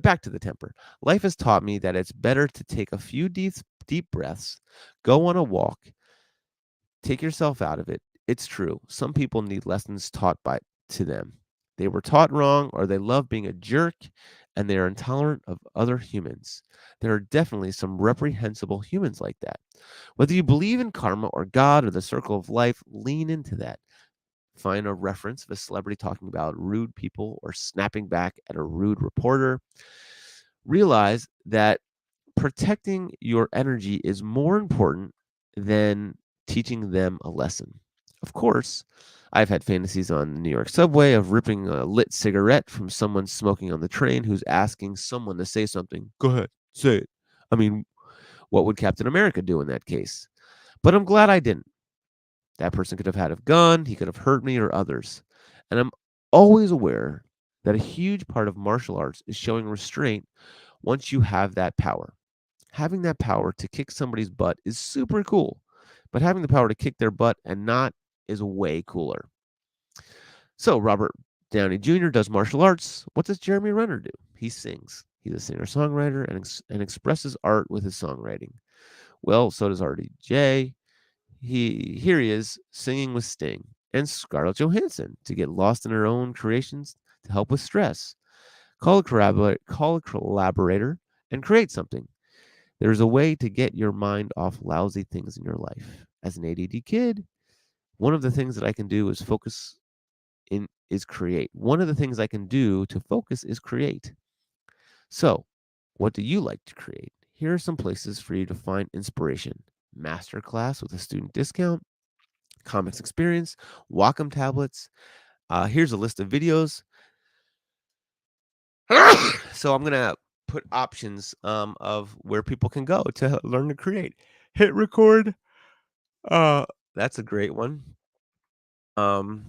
Back to the temper. Life has taught me that it's better to take a few deep breaths, go on a walk, take yourself out of it. It's true. Some people need lessons taught by to them. They were taught wrong or they love being a jerk and they are intolerant of other humans. There are definitely some reprehensible humans like that. Whether you believe in karma or God or the circle of life, lean into that. Find a reference of a celebrity talking about rude people or snapping back at a rude reporter. Realize that protecting your energy is more important than teaching them a lesson. Of course, I've had fantasies on the New York subway of ripping a lit cigarette from someone smoking on the train who's asking someone to say something. Go ahead, say it. I mean, what would Captain America do in that case? But I'm glad I didn't. That person could have had a gun, he could have hurt me or others. And I'm always aware that a huge part of martial arts is showing restraint once you have that power. Having that power to kick somebody's butt is super cool, but having the power to kick their butt and not is way cooler. So, Robert Downey Jr. does martial arts. What does Jeremy Renner do? He sings. He's a singer songwriter and expresses art with his songwriting. Well, so does RDJ. Here he is singing with Sting and Scarlett Johansson to get lost in her own creations to help with stress. Call a collaborator and create something. There's a way to get your mind off lousy things in your life. As an ADD kid, one of the things that I can do is create. One of the things I can do to focus is create. So, what do you like to create? Here are some places for you to find inspiration. Masterclass with a student discount, comics experience, Wacom tablets. Here's a list of videos. So I'm gonna put options of where people can go to learn to create. Hit record. That's a great one. Um,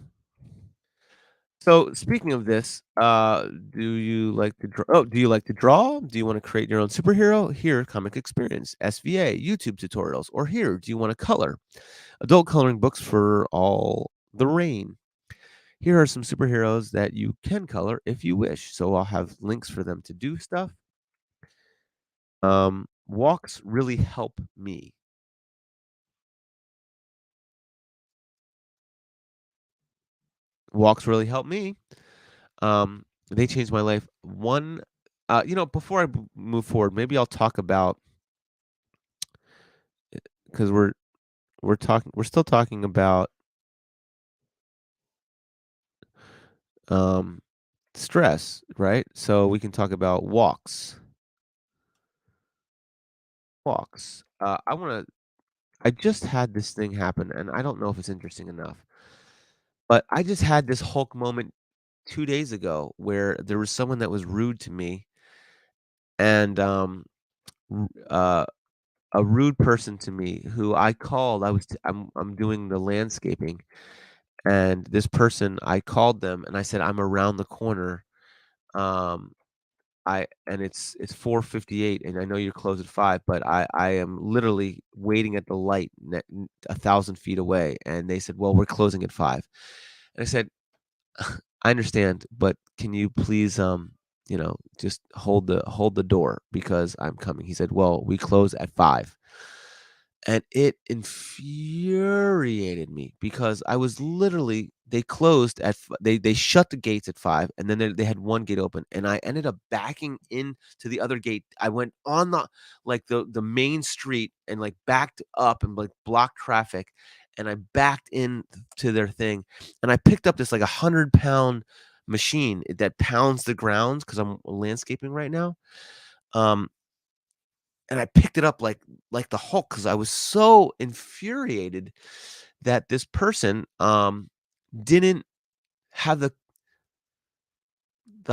so speaking of this, do you like to draw? Oh, do you like to draw? Do you want to create your own superhero? Here, comic experience, SVA, YouTube tutorials, or here, do you want to color? Adult coloring books for all the rain. here are some superheroes that you can color if you wish. So I'll have links for them to do stuff. Walks really help me. Walks really help me. They changed my life. Before I move forward, maybe I'll talk about because we're still talking about um stress, right? So we can talk about walks. Walks. I just had this thing happen, and I don't know if it's interesting enough, but I just had this Hulk moment 2 days ago where there was someone that was rude to me, and r- uh, a rude person to me who I called. I'm doing the landscaping, and this person I called them and I said I'm around the corner. Um, it's 4:58 and I know you're closed at 5, but I am literally waiting at the light 1,000 feet away. And they said, well, we're closing at 5. And I said, I understand, but can you please, just hold the door because I'm coming. He said, well, we close at 5. And it infuriated me because I was literally they closed at f they shut the gates at 5, and then they had 1 gate open, and I ended up backing in to the other gate. I went on the main street and, like, backed up and, like, blocked traffic, and I backed in to their thing, and I picked up this, like, 100-pound machine that pounds the ground because 'cause I'm landscaping right now. Um, and I picked it up like the Hulk because I was so infuriated that this person, didn't have the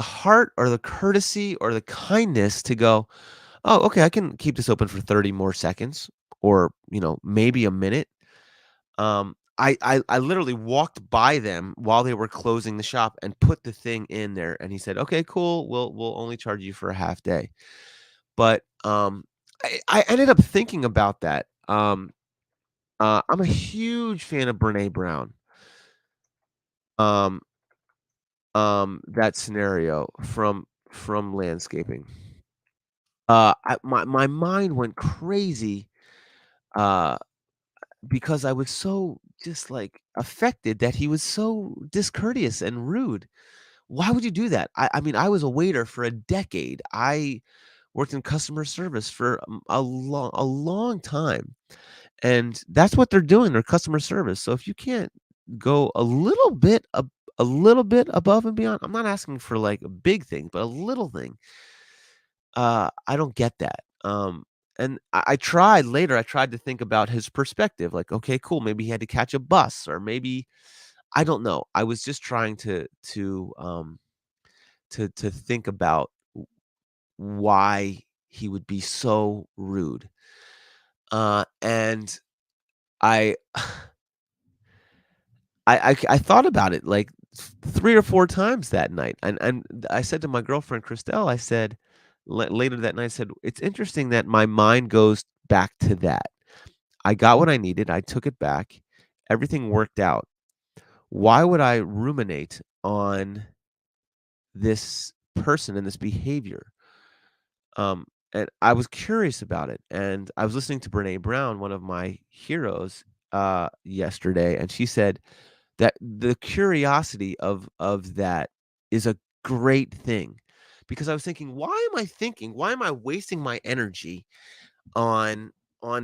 heart or the courtesy or the kindness to go, "Oh, okay, I can keep this open for 30 more seconds or, maybe a minute." I literally walked by them while they were closing the shop and put the thing in there, and he said, "Okay, cool. We'll only charge you for a half day." But, I ended up thinking about that. I'm a huge fan of Brené Brown. Um, that scenario from landscaping. My mind went crazy, uh, because I was so just, like, affected that he was so discourteous and rude. Why would you do that? I mean, I was a waiter for a decade. I worked in customer service for, a long time. And that's what they're doing, they're customer service. So if you can't go a little bit above and beyond, I'm not asking for like a big thing, but a little thing. I don't get that. And I tried later, I tried to think about his perspective, like, okay, cool, maybe he had to catch a bus or maybe I don't know. I was just trying to think about why he would be so rude. And I I thought about it, like, 3 or 4 times that night, and I said to my girlfriend, Christelle, I said later that night, I said, "It's interesting that my mind goes back to that. I got what I needed, I took it back, everything worked out. Why would I ruminate on this person and this behavior?" And I was curious about it, and I was listening to Brené Brown, one of my heroes, yesterday, and she said that the curiosity of that is a great thing, because I was thinking, why am I wasting my energy on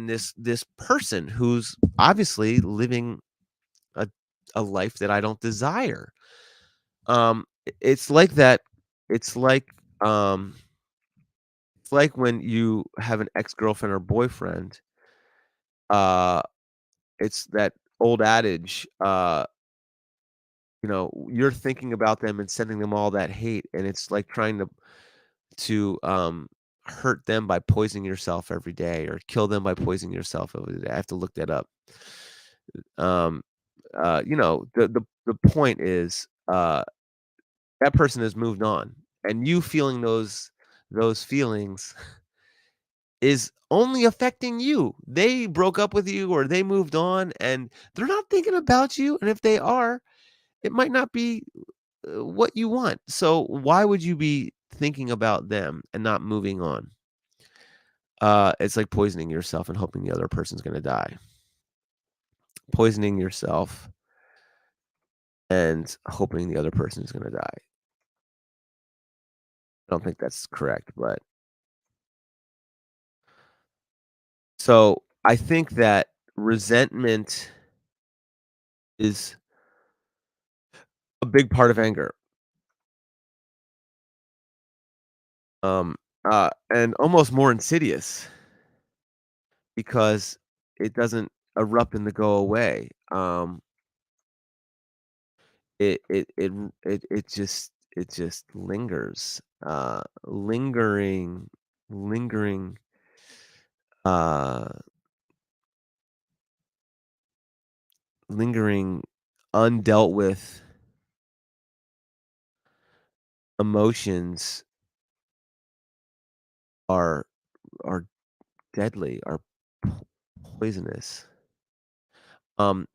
this person who's obviously living a a life that I don't desire? It's like that it's like, um it's like when you have an ex-girlfriend or boyfriend, uh, it's that old adage, you're thinking about them and sending them all that hate, and it's like trying to hurt them by poisoning yourself every day or kill them by poisoning yourself every day. I have to look that up. Um, the point is, that person has moved on, and you feeling those feelings is only affecting you. They broke up with you or they moved on, and they're not thinking about you, and if they are, it might not be what you want. So why would you be thinking about them and not moving on? It's like poisoning yourself and hoping the other person's going to die. Poisoning yourself and hoping the other person is going to die. I don't think that's correct, but so I think that resentment is a big part of anger. Um, and almost more insidious because it doesn't erupt and to go away. It just lingers. Lingering, uh, lingering, undealt with emotions are are deadly, are poisonous.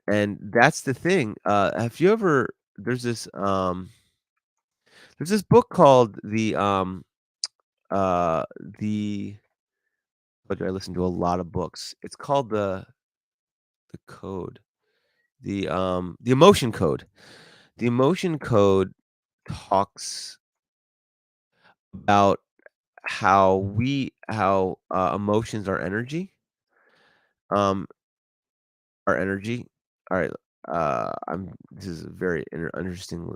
And that's the thing. Have you ever there's this book called uh the I listen to a lot of books. It's called the code. The emotion code. The emotion code talks about how emotions are energy. Um are energy. All right. I'm This is a very uninteresting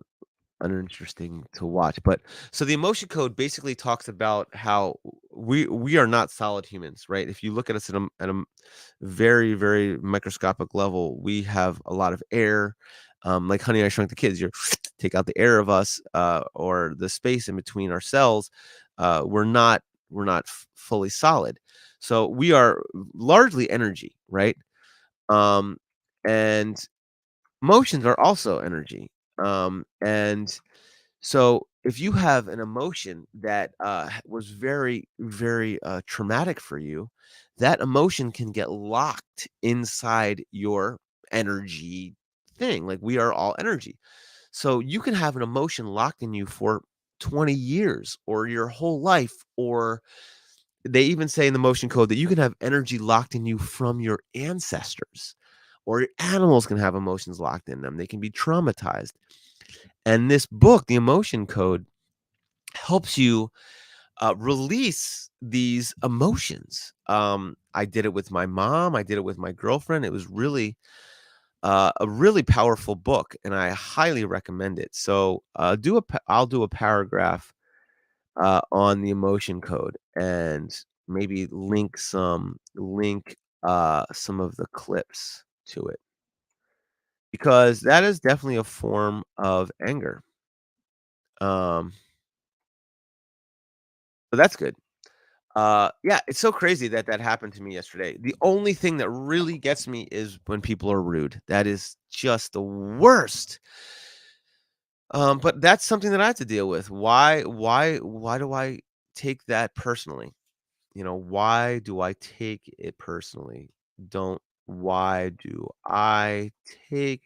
to watch. But so the emotion code basically talks about how we are not solid humans, right? If you look at us at a very very microscopic level, we have a lot of air. Like Honey, I Shrunk the Kids, you take out the air of us, or the space in between our cells. We're not fully solid, so we are largely energy, right? Um, and emotions are also energy. And so if you have an emotion that was very, very traumatic for you, that emotion can get locked inside your energy thing. Like we are all energy. So you can have an emotion locked in you for 20 years or your whole life, or they even say in the motion code that you can have energy locked in you from your ancestors, or your animals can have emotions locked in them. They can be traumatized. And this book, The Emotion Code, helps you release these emotions. I did it with my mom. I did it with my girlfriend. It was really a really powerful book, and I highly recommend it. So I'll do a paragraph on the emotion code and maybe link some of the clips to it because that is definitely a form of anger. Um, so that's good. Yeah, it's so crazy that that happened to me yesterday. The only thing that really gets me is when people are rude. That is just the worst. But that's something that I have to deal with. Why do I take that personally? Why do I take it personally? Don't Why do I take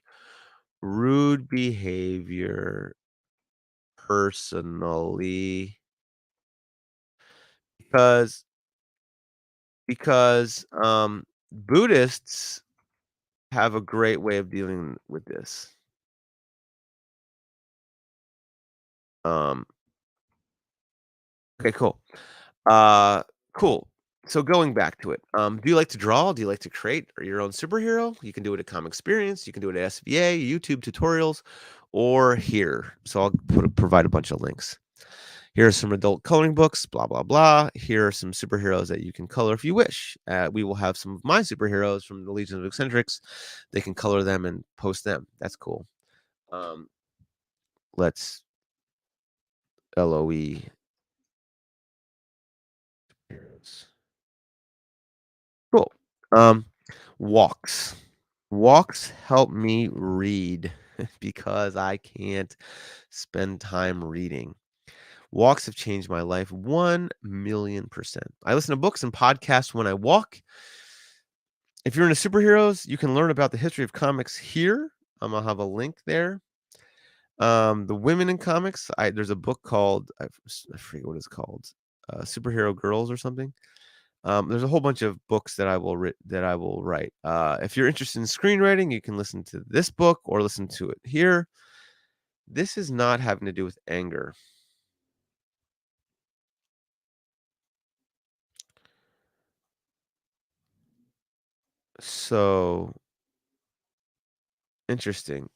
rude behavior personally? Because Buddhists have a great way of dealing with this. Um, okay, cool. Uh, cool. So going back to it, do you like to draw? Do you like to create your own superhero? You can do it at Comic Experience. You can do it at SVA, YouTube tutorials, or here. So I'll provide a bunch of links. Here are some adult coloring books, blah, blah, blah. Here are some superheroes that you can color if you wish. We will have some of my superheroes from the Legion of Eccentrics. They can color them and post them. That's cool. Um, let's LOE heroes. Cool. Um, walks. Walks help me read because I can't spend time reading. Walks have changed my life 1,000,000%. I listen to books and podcasts when I walk. If you're into superheroes, you can learn about the history of comics here. I'm gonna have a link there. The women in comics, there's a book called I forget what it's called, Superhero Girls or something. There's a whole bunch of books that I will write. If you're interested in screenwriting, you can listen to this book or listen to it here. This is not having to do with anger. So interesting.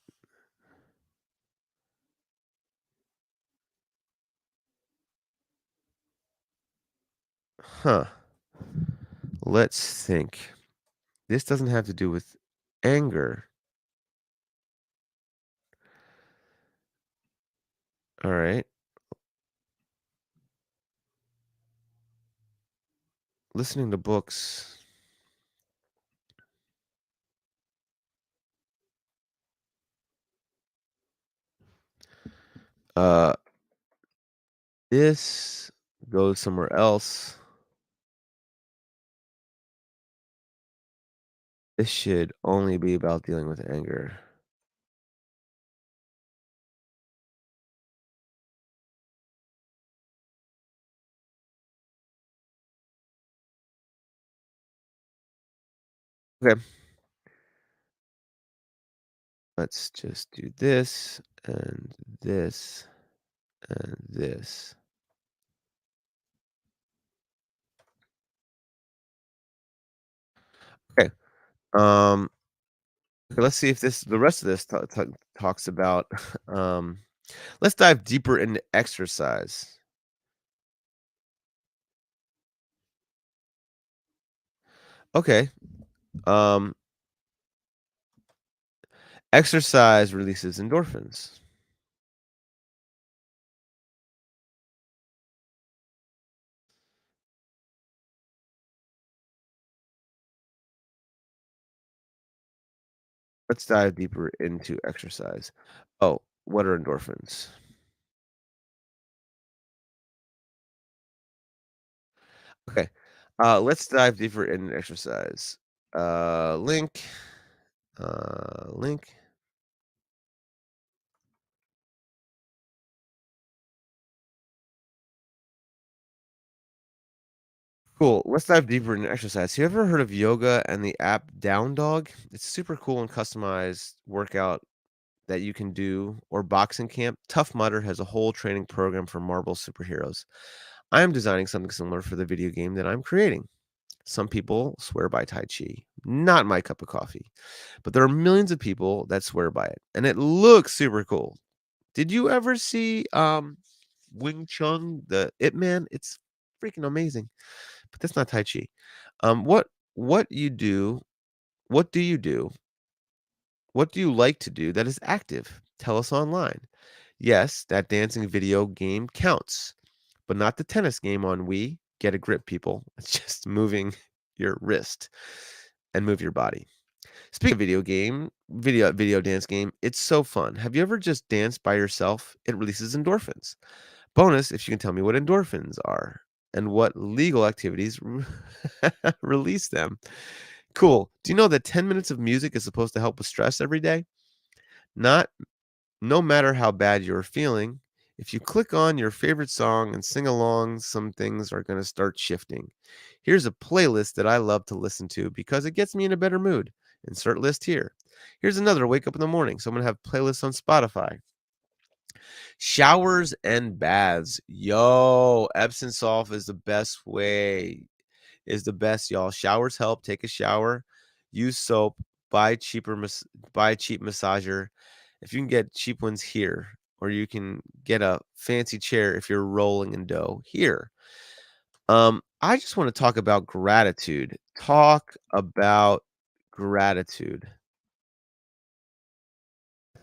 Huh. Let's think. This doesn't have to do with anger. All right. Listening to books. Uh, this goes somewhere else. This should only be about dealing with anger. Okay. Let's just do this and this and this. Okay. Um, okay, let's see if the rest of this talks about. Um, let's dive deeper into exercise. Okay. Um, exercise releases endorphins. Let's dive deeper into exercise. Oh, what are endorphins? Okay. Let's dive deeper into exercise. Link. Link. Cool. Let's dive deeper into exercise. You ever heard of yoga and the app Down Dog? It's super cool and customized workout that you can do, or boxing camp. Tough Mudder has a whole training program for Marvel superheroes. I am designing something similar for the video game that I'm creating. Some people swear by Tai Chi. Not my cup of coffee. But there are millions of people that swear by it, and it looks super cool. Did you ever see Wing Chun, the Ip Man? It's freaking amazing. But that's not Tai Chi. What you do? What do you do? What do you like to do that is active? Tell us online. Yes, that dancing video game counts, but not the tennis game on Wii. Get a grip, people. It's just moving your wrist and move your body. Speaking of video dance game, it's so fun. Have you ever just danced by yourself? It releases endorphins. Bonus if you can tell me what endorphins are and what legal activities release them. Cool. Do you know that 10 minutes of music is supposed to help with stress every day? Not no matter how bad you're feeling, if you click on your favorite song and sing along, some things are going to start shifting. Here's a playlist that I love to listen to because it gets me in a better mood. Insert list here. Here's another wake up in the morning. So I'm going to have playlists on Spotify. Showers and baths. Yo, Epsom salt is the best way. Is the best, y'all. Showers help. Take a shower. Use soap. Buy cheaper. Buy a cheap massager. If you can get cheap ones here, or you can get a fancy chair if you're rolling in dough here. I just want to talk about gratitude. Talk about gratitude.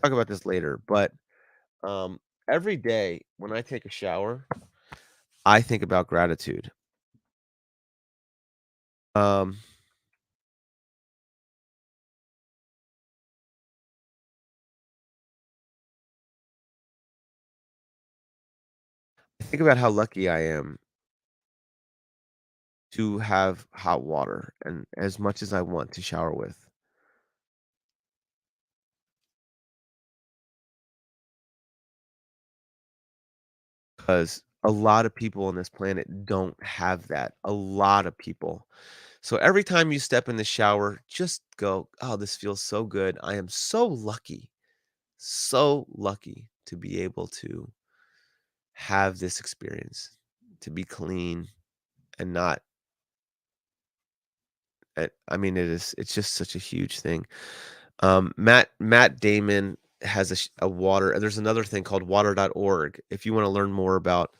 Talk about this later, but um, every day when I take a shower, I think about gratitude. Um, I think about how lucky I am to have hot water and as much as I want to shower with. 'cause a lot of people on this planet don't have that, a lot of people. So every time you step in the shower, just go, "Oh, this feels so good. I am so lucky to be able to have this experience, to be clean and not." I mean, it's just such a huge thing. Matt Damon has a water there's another thing called water.org. If you wanna learn more about,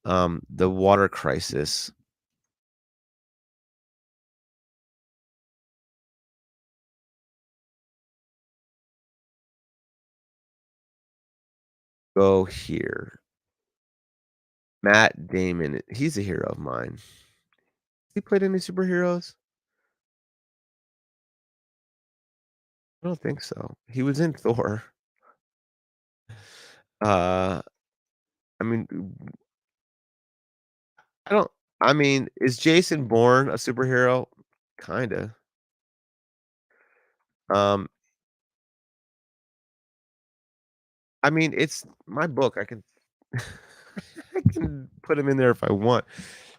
the water crisis, go here. Matt Damon, he's a hero of mine. He played any superheroes? I don't think so. He was in Thor. Uh, I mean, I don't I mean, is Jason Bourne a superhero? Kinda. Um, I mean, it's my book. I can I can put him in there if I want,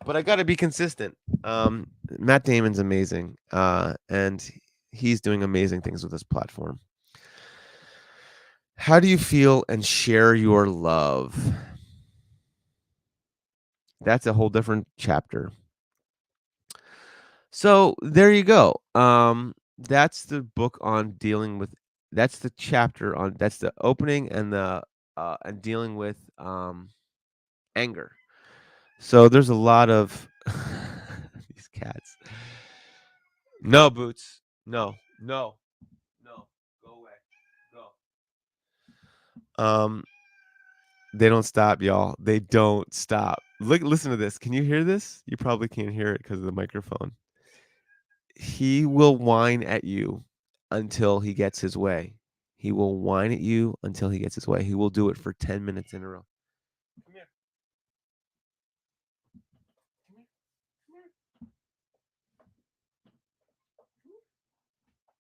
but I gotta be consistent. Matt Damon's amazing, and he's doing amazing things with this platform. How do you feel and share your love? That's a whole different chapter. So there you go. That's the book on dealing with. That's the chapter on. That's the opening and the and dealing with anger. So there's a lot of these cats. No boots. No. No. No. Go away. Go. Um, they don't stop, y'all. They don't stop. Look, listen to this. Can you hear this? You probably can't hear it because of the microphone. He will whine at you until he gets his way. He will whine at you until he gets his way. He will do it for 10 minutes in a row. Come here. Come here. Come here.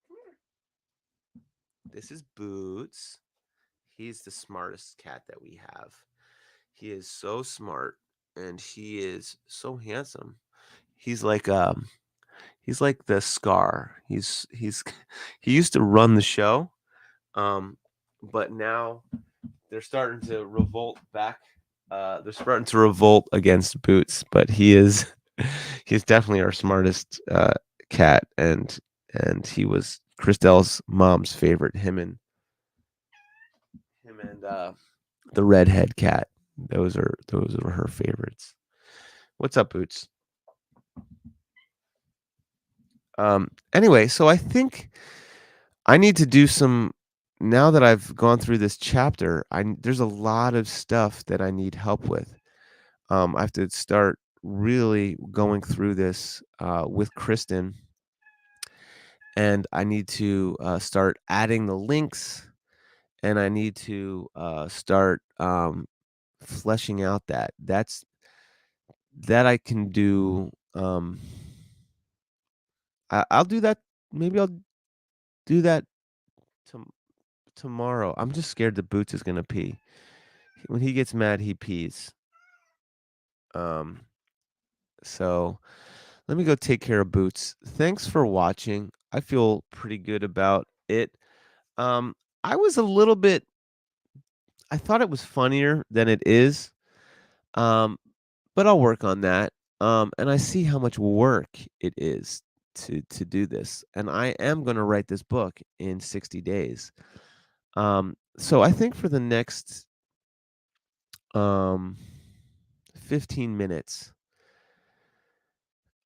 Come here. This is Boots. He's the smartest cat that we have. He is so smart and he is so handsome. He's like he's like the Scar. He's he used to run the show. Um but now they're starting to revolt back. They're starting to revolt against Boots, but he's definitely our smartest cat and he was Christelle's mom's favorite. Him and the redhead cat. Those are her favorites. What's up, Boots? Anyway, so I think I need to do some now that I've gone through this chapter, there's a lot of stuff that I need help with. I have to start really going through this with Kristen, and I need to start adding the links, and I need to start fleshing out that I can do. I'll do that. Maybe I'll do that tom tomorrow. I'm just scared the Boots is gonna pee. When he gets mad, he pees. Um, so let me go take care of Boots. Thanks for watching. I feel pretty good about it. Um, I was a little bit I thought it was funnier than it is. Um, but I'll work on that. And I see how much work it is to do this. And I am going to write this book in 60 days. So I think for the next um 15 minutes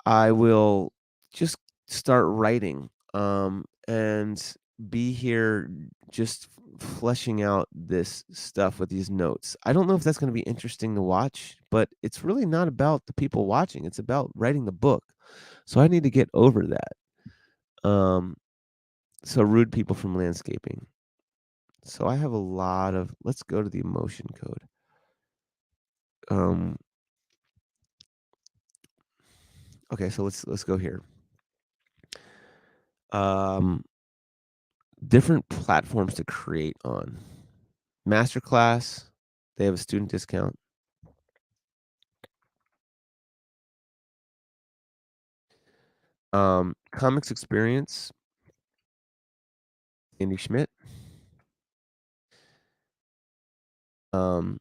I will just start writing and be here just fleshing out this stuff with these notes. I don't know if that's going to be interesting to watch, but it's really not about the people watching. It's about writing the book. So I need to get over that. Um so rude people from landscaping. So I have a lot of let's go to the emotion code. Um okay, so let's go here. Um Different platforms to create on. Masterclass, They have a student discount. Comics Experience, Andy Schmidt. Um,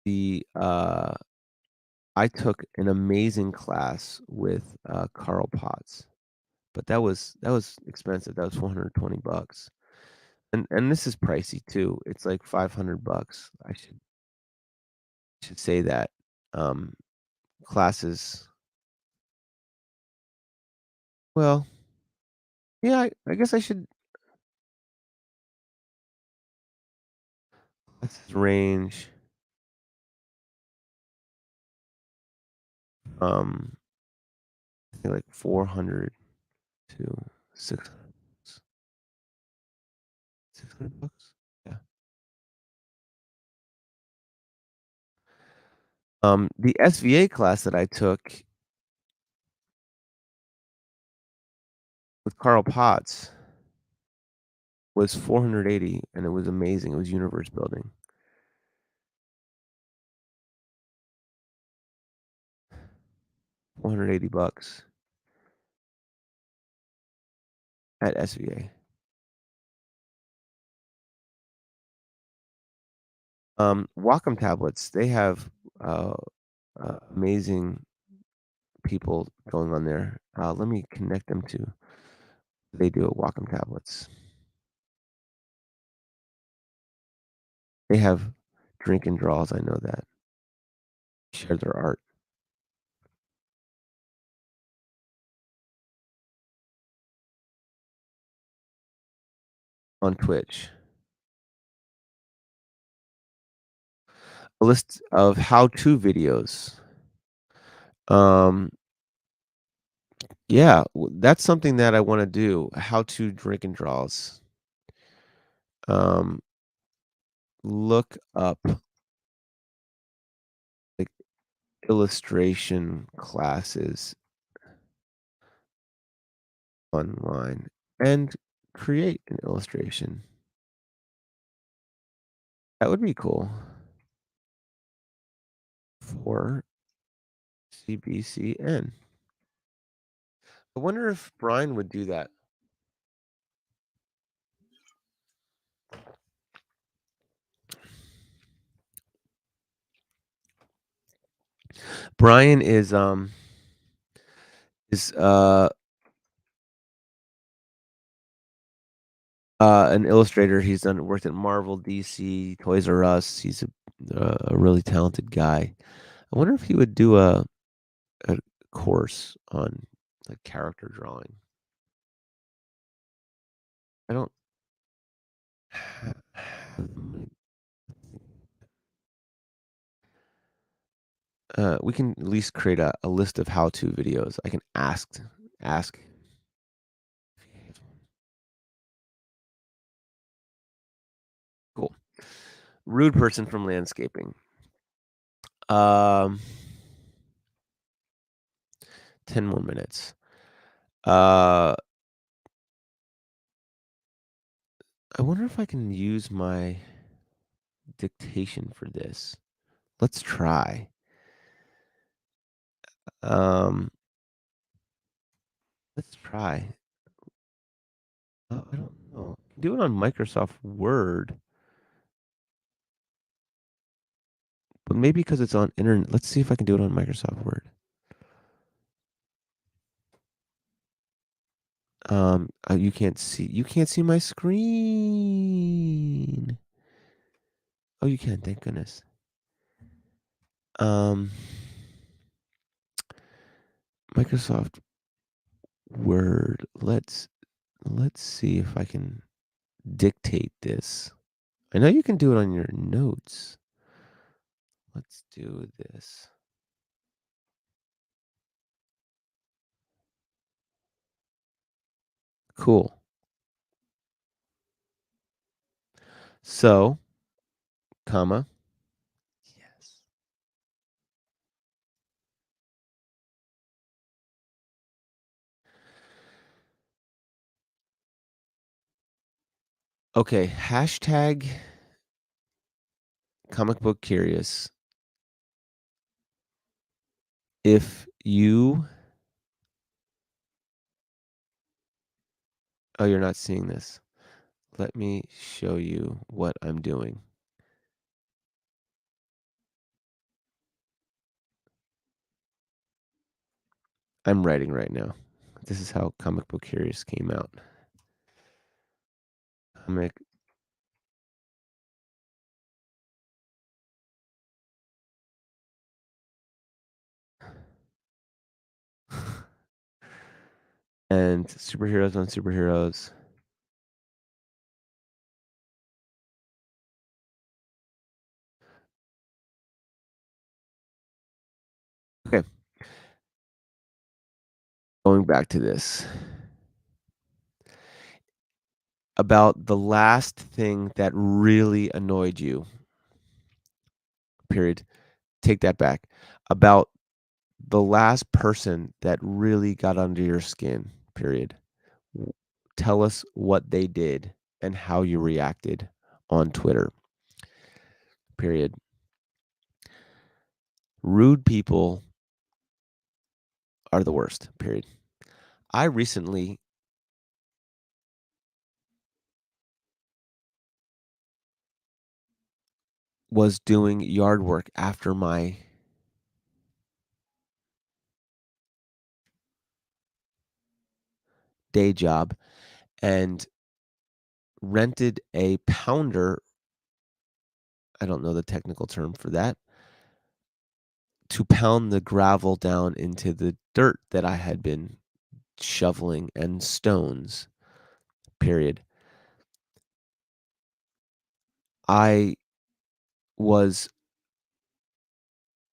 the I took an amazing class with Carl Potts, but that was expensive. That was 420 bucks. And this is pricey too. It's like 500 bucks. I should say that. Um, classes. Well, yeah, I guess I should. Classes range from I think like 400 to 600, 600 bucks. Yeah. The SVA class that I took with Carl Potts was 480, and it was amazing. It was universe building. 480 bucks at SVA. Wacom tablets, they have amazing people going on there. Let me connect them to they do at Wacom tablets. They have drink and draws. I know that. Share their art on Twitch. A list of how-to videos. Um, yeah, that's something that I want to do. How to drink and draws. Um, look up like illustration classes online and create an illustration. That would be cool for CBCN. I wonder if Brian would do that. Brian is an illustrator. He's done worked at Marvel, DC, Toys R Us. He's a really talented guy. I wonder if he would do a course on like character drawing. I don't have the money. We can at least create a list of how-to videos. I can ask. Cool. Rude person from landscaping. Um, 10 more minutes. Uh, I wonder if I can use my dictation for this. Let's try. Um, let's try. I don't know. Do it on Microsoft Word, but maybe because it's on internet. Let's see if I can do it on Microsoft Word. You can't see my screen. Oh, you can. Thank goodness. Um, Microsoft Word. Let's see if I can dictate this. I know you can do it on your notes. Let's do this. Cool. So, comma. Yes. Okay, hashtag Comic book curious. If you Oh, you're not seeing this. Let me show you what I'm doing. I'm writing right now. This is how Comic Book Curious came out. Comic and superheroes on superheroes. Okay, going back to this. About the last thing that really annoyed you, period. Take that back. About the last person that really got under your skin, period. W- Tell us what they did and how you reacted on Twitter, period. Rude people are the worst, period. I recently was doing yard work after my day job and rented a pounder. I don't know the technical term for that, to pound the gravel down into the dirt that I had been shoveling and stones, period. I was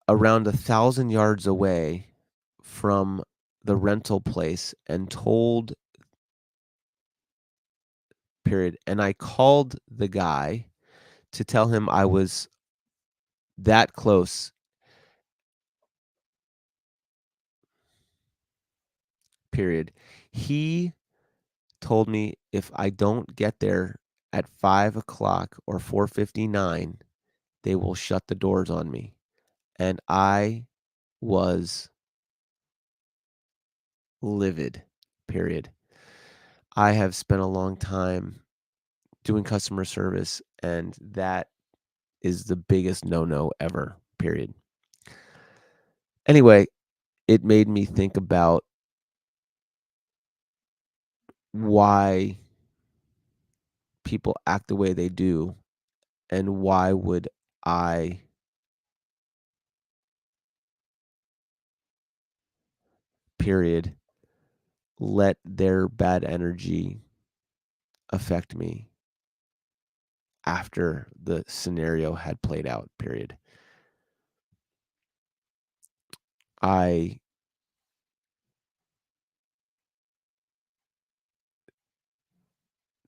around 1,000 yards away from the rental place and told, period. And I called the guy to tell him I was that close, period. He told me if I don't get there at 5 o'clock or 4:59, they will shut the doors on me. And I was livid, period. I have spent a long time doing customer service, and that is the biggest no-no ever, period. Anyway, it made me think about why people act the way they do, and why would I, period, let their bad energy affect me after the scenario had played out, period. I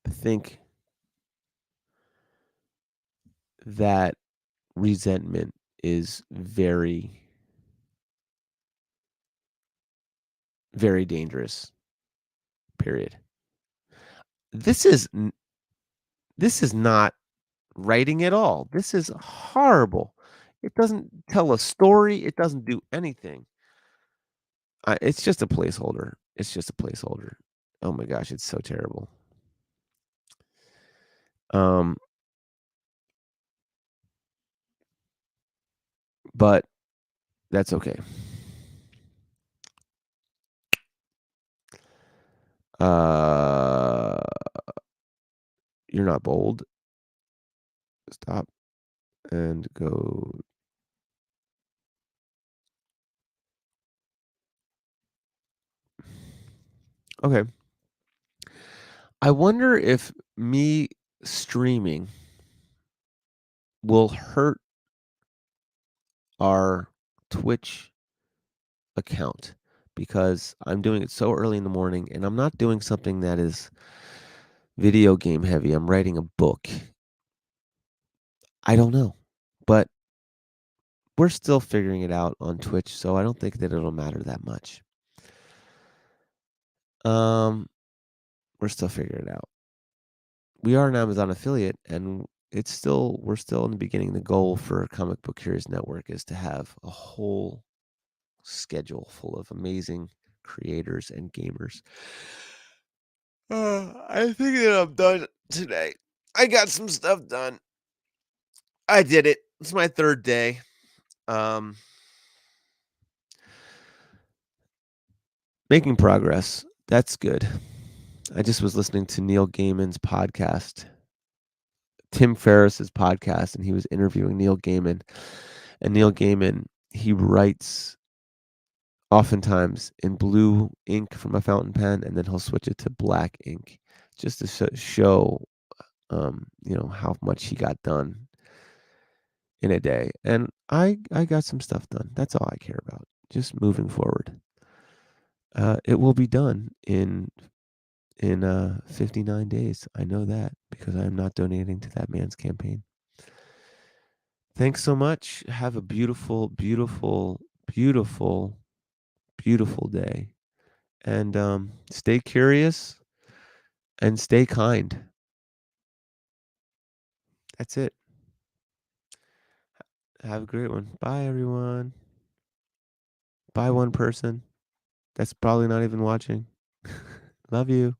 think that resentment is very, very dangerous, period. This is n this is not writing at all. This is horrible. It doesn't tell a story, it doesn't do anything. It's just a placeholder. It's just a placeholder. Oh my gosh, it's so terrible. Um, but that's okay. Uh, you're not bold. Stop and go. Okay. I wonder if me streaming will hurt our Twitch account because I'm doing it so early in the morning and I'm not doing something that is video game heavy. I'm writing a book. I don't know, but we're still figuring it out on Twitch, so I don't think that it'll matter that much. Um, we're still figuring it out. We are an Amazon affiliate, and we're still in the beginning. The goal for Comic Book Heroes Network is to have a whole schedule full of amazing creators and gamers. I think that I'm done today. I got some stuff done. I did it. It's my third day. Um, Making progress. That's good. I just was listening to Neil Gaiman's podcast, Tim Ferriss's podcast, and he was interviewing Neil Gaiman. And Neil Gaiman, he writes oftentimes in blue ink from a fountain pen, and then he'll switch it to black ink just to show, how much he got done in a day. And I got some stuff done. That's all I care about. Just moving forward. It will be done in 59 days. I know that because I am not donating to that man's campaign. Thanks so much. Have a beautiful, beautiful, beautiful, beautiful day. And stay curious and stay kind. That's it. Have a great one. Bye, everyone. Bye, one person that's probably not even watching. Love you.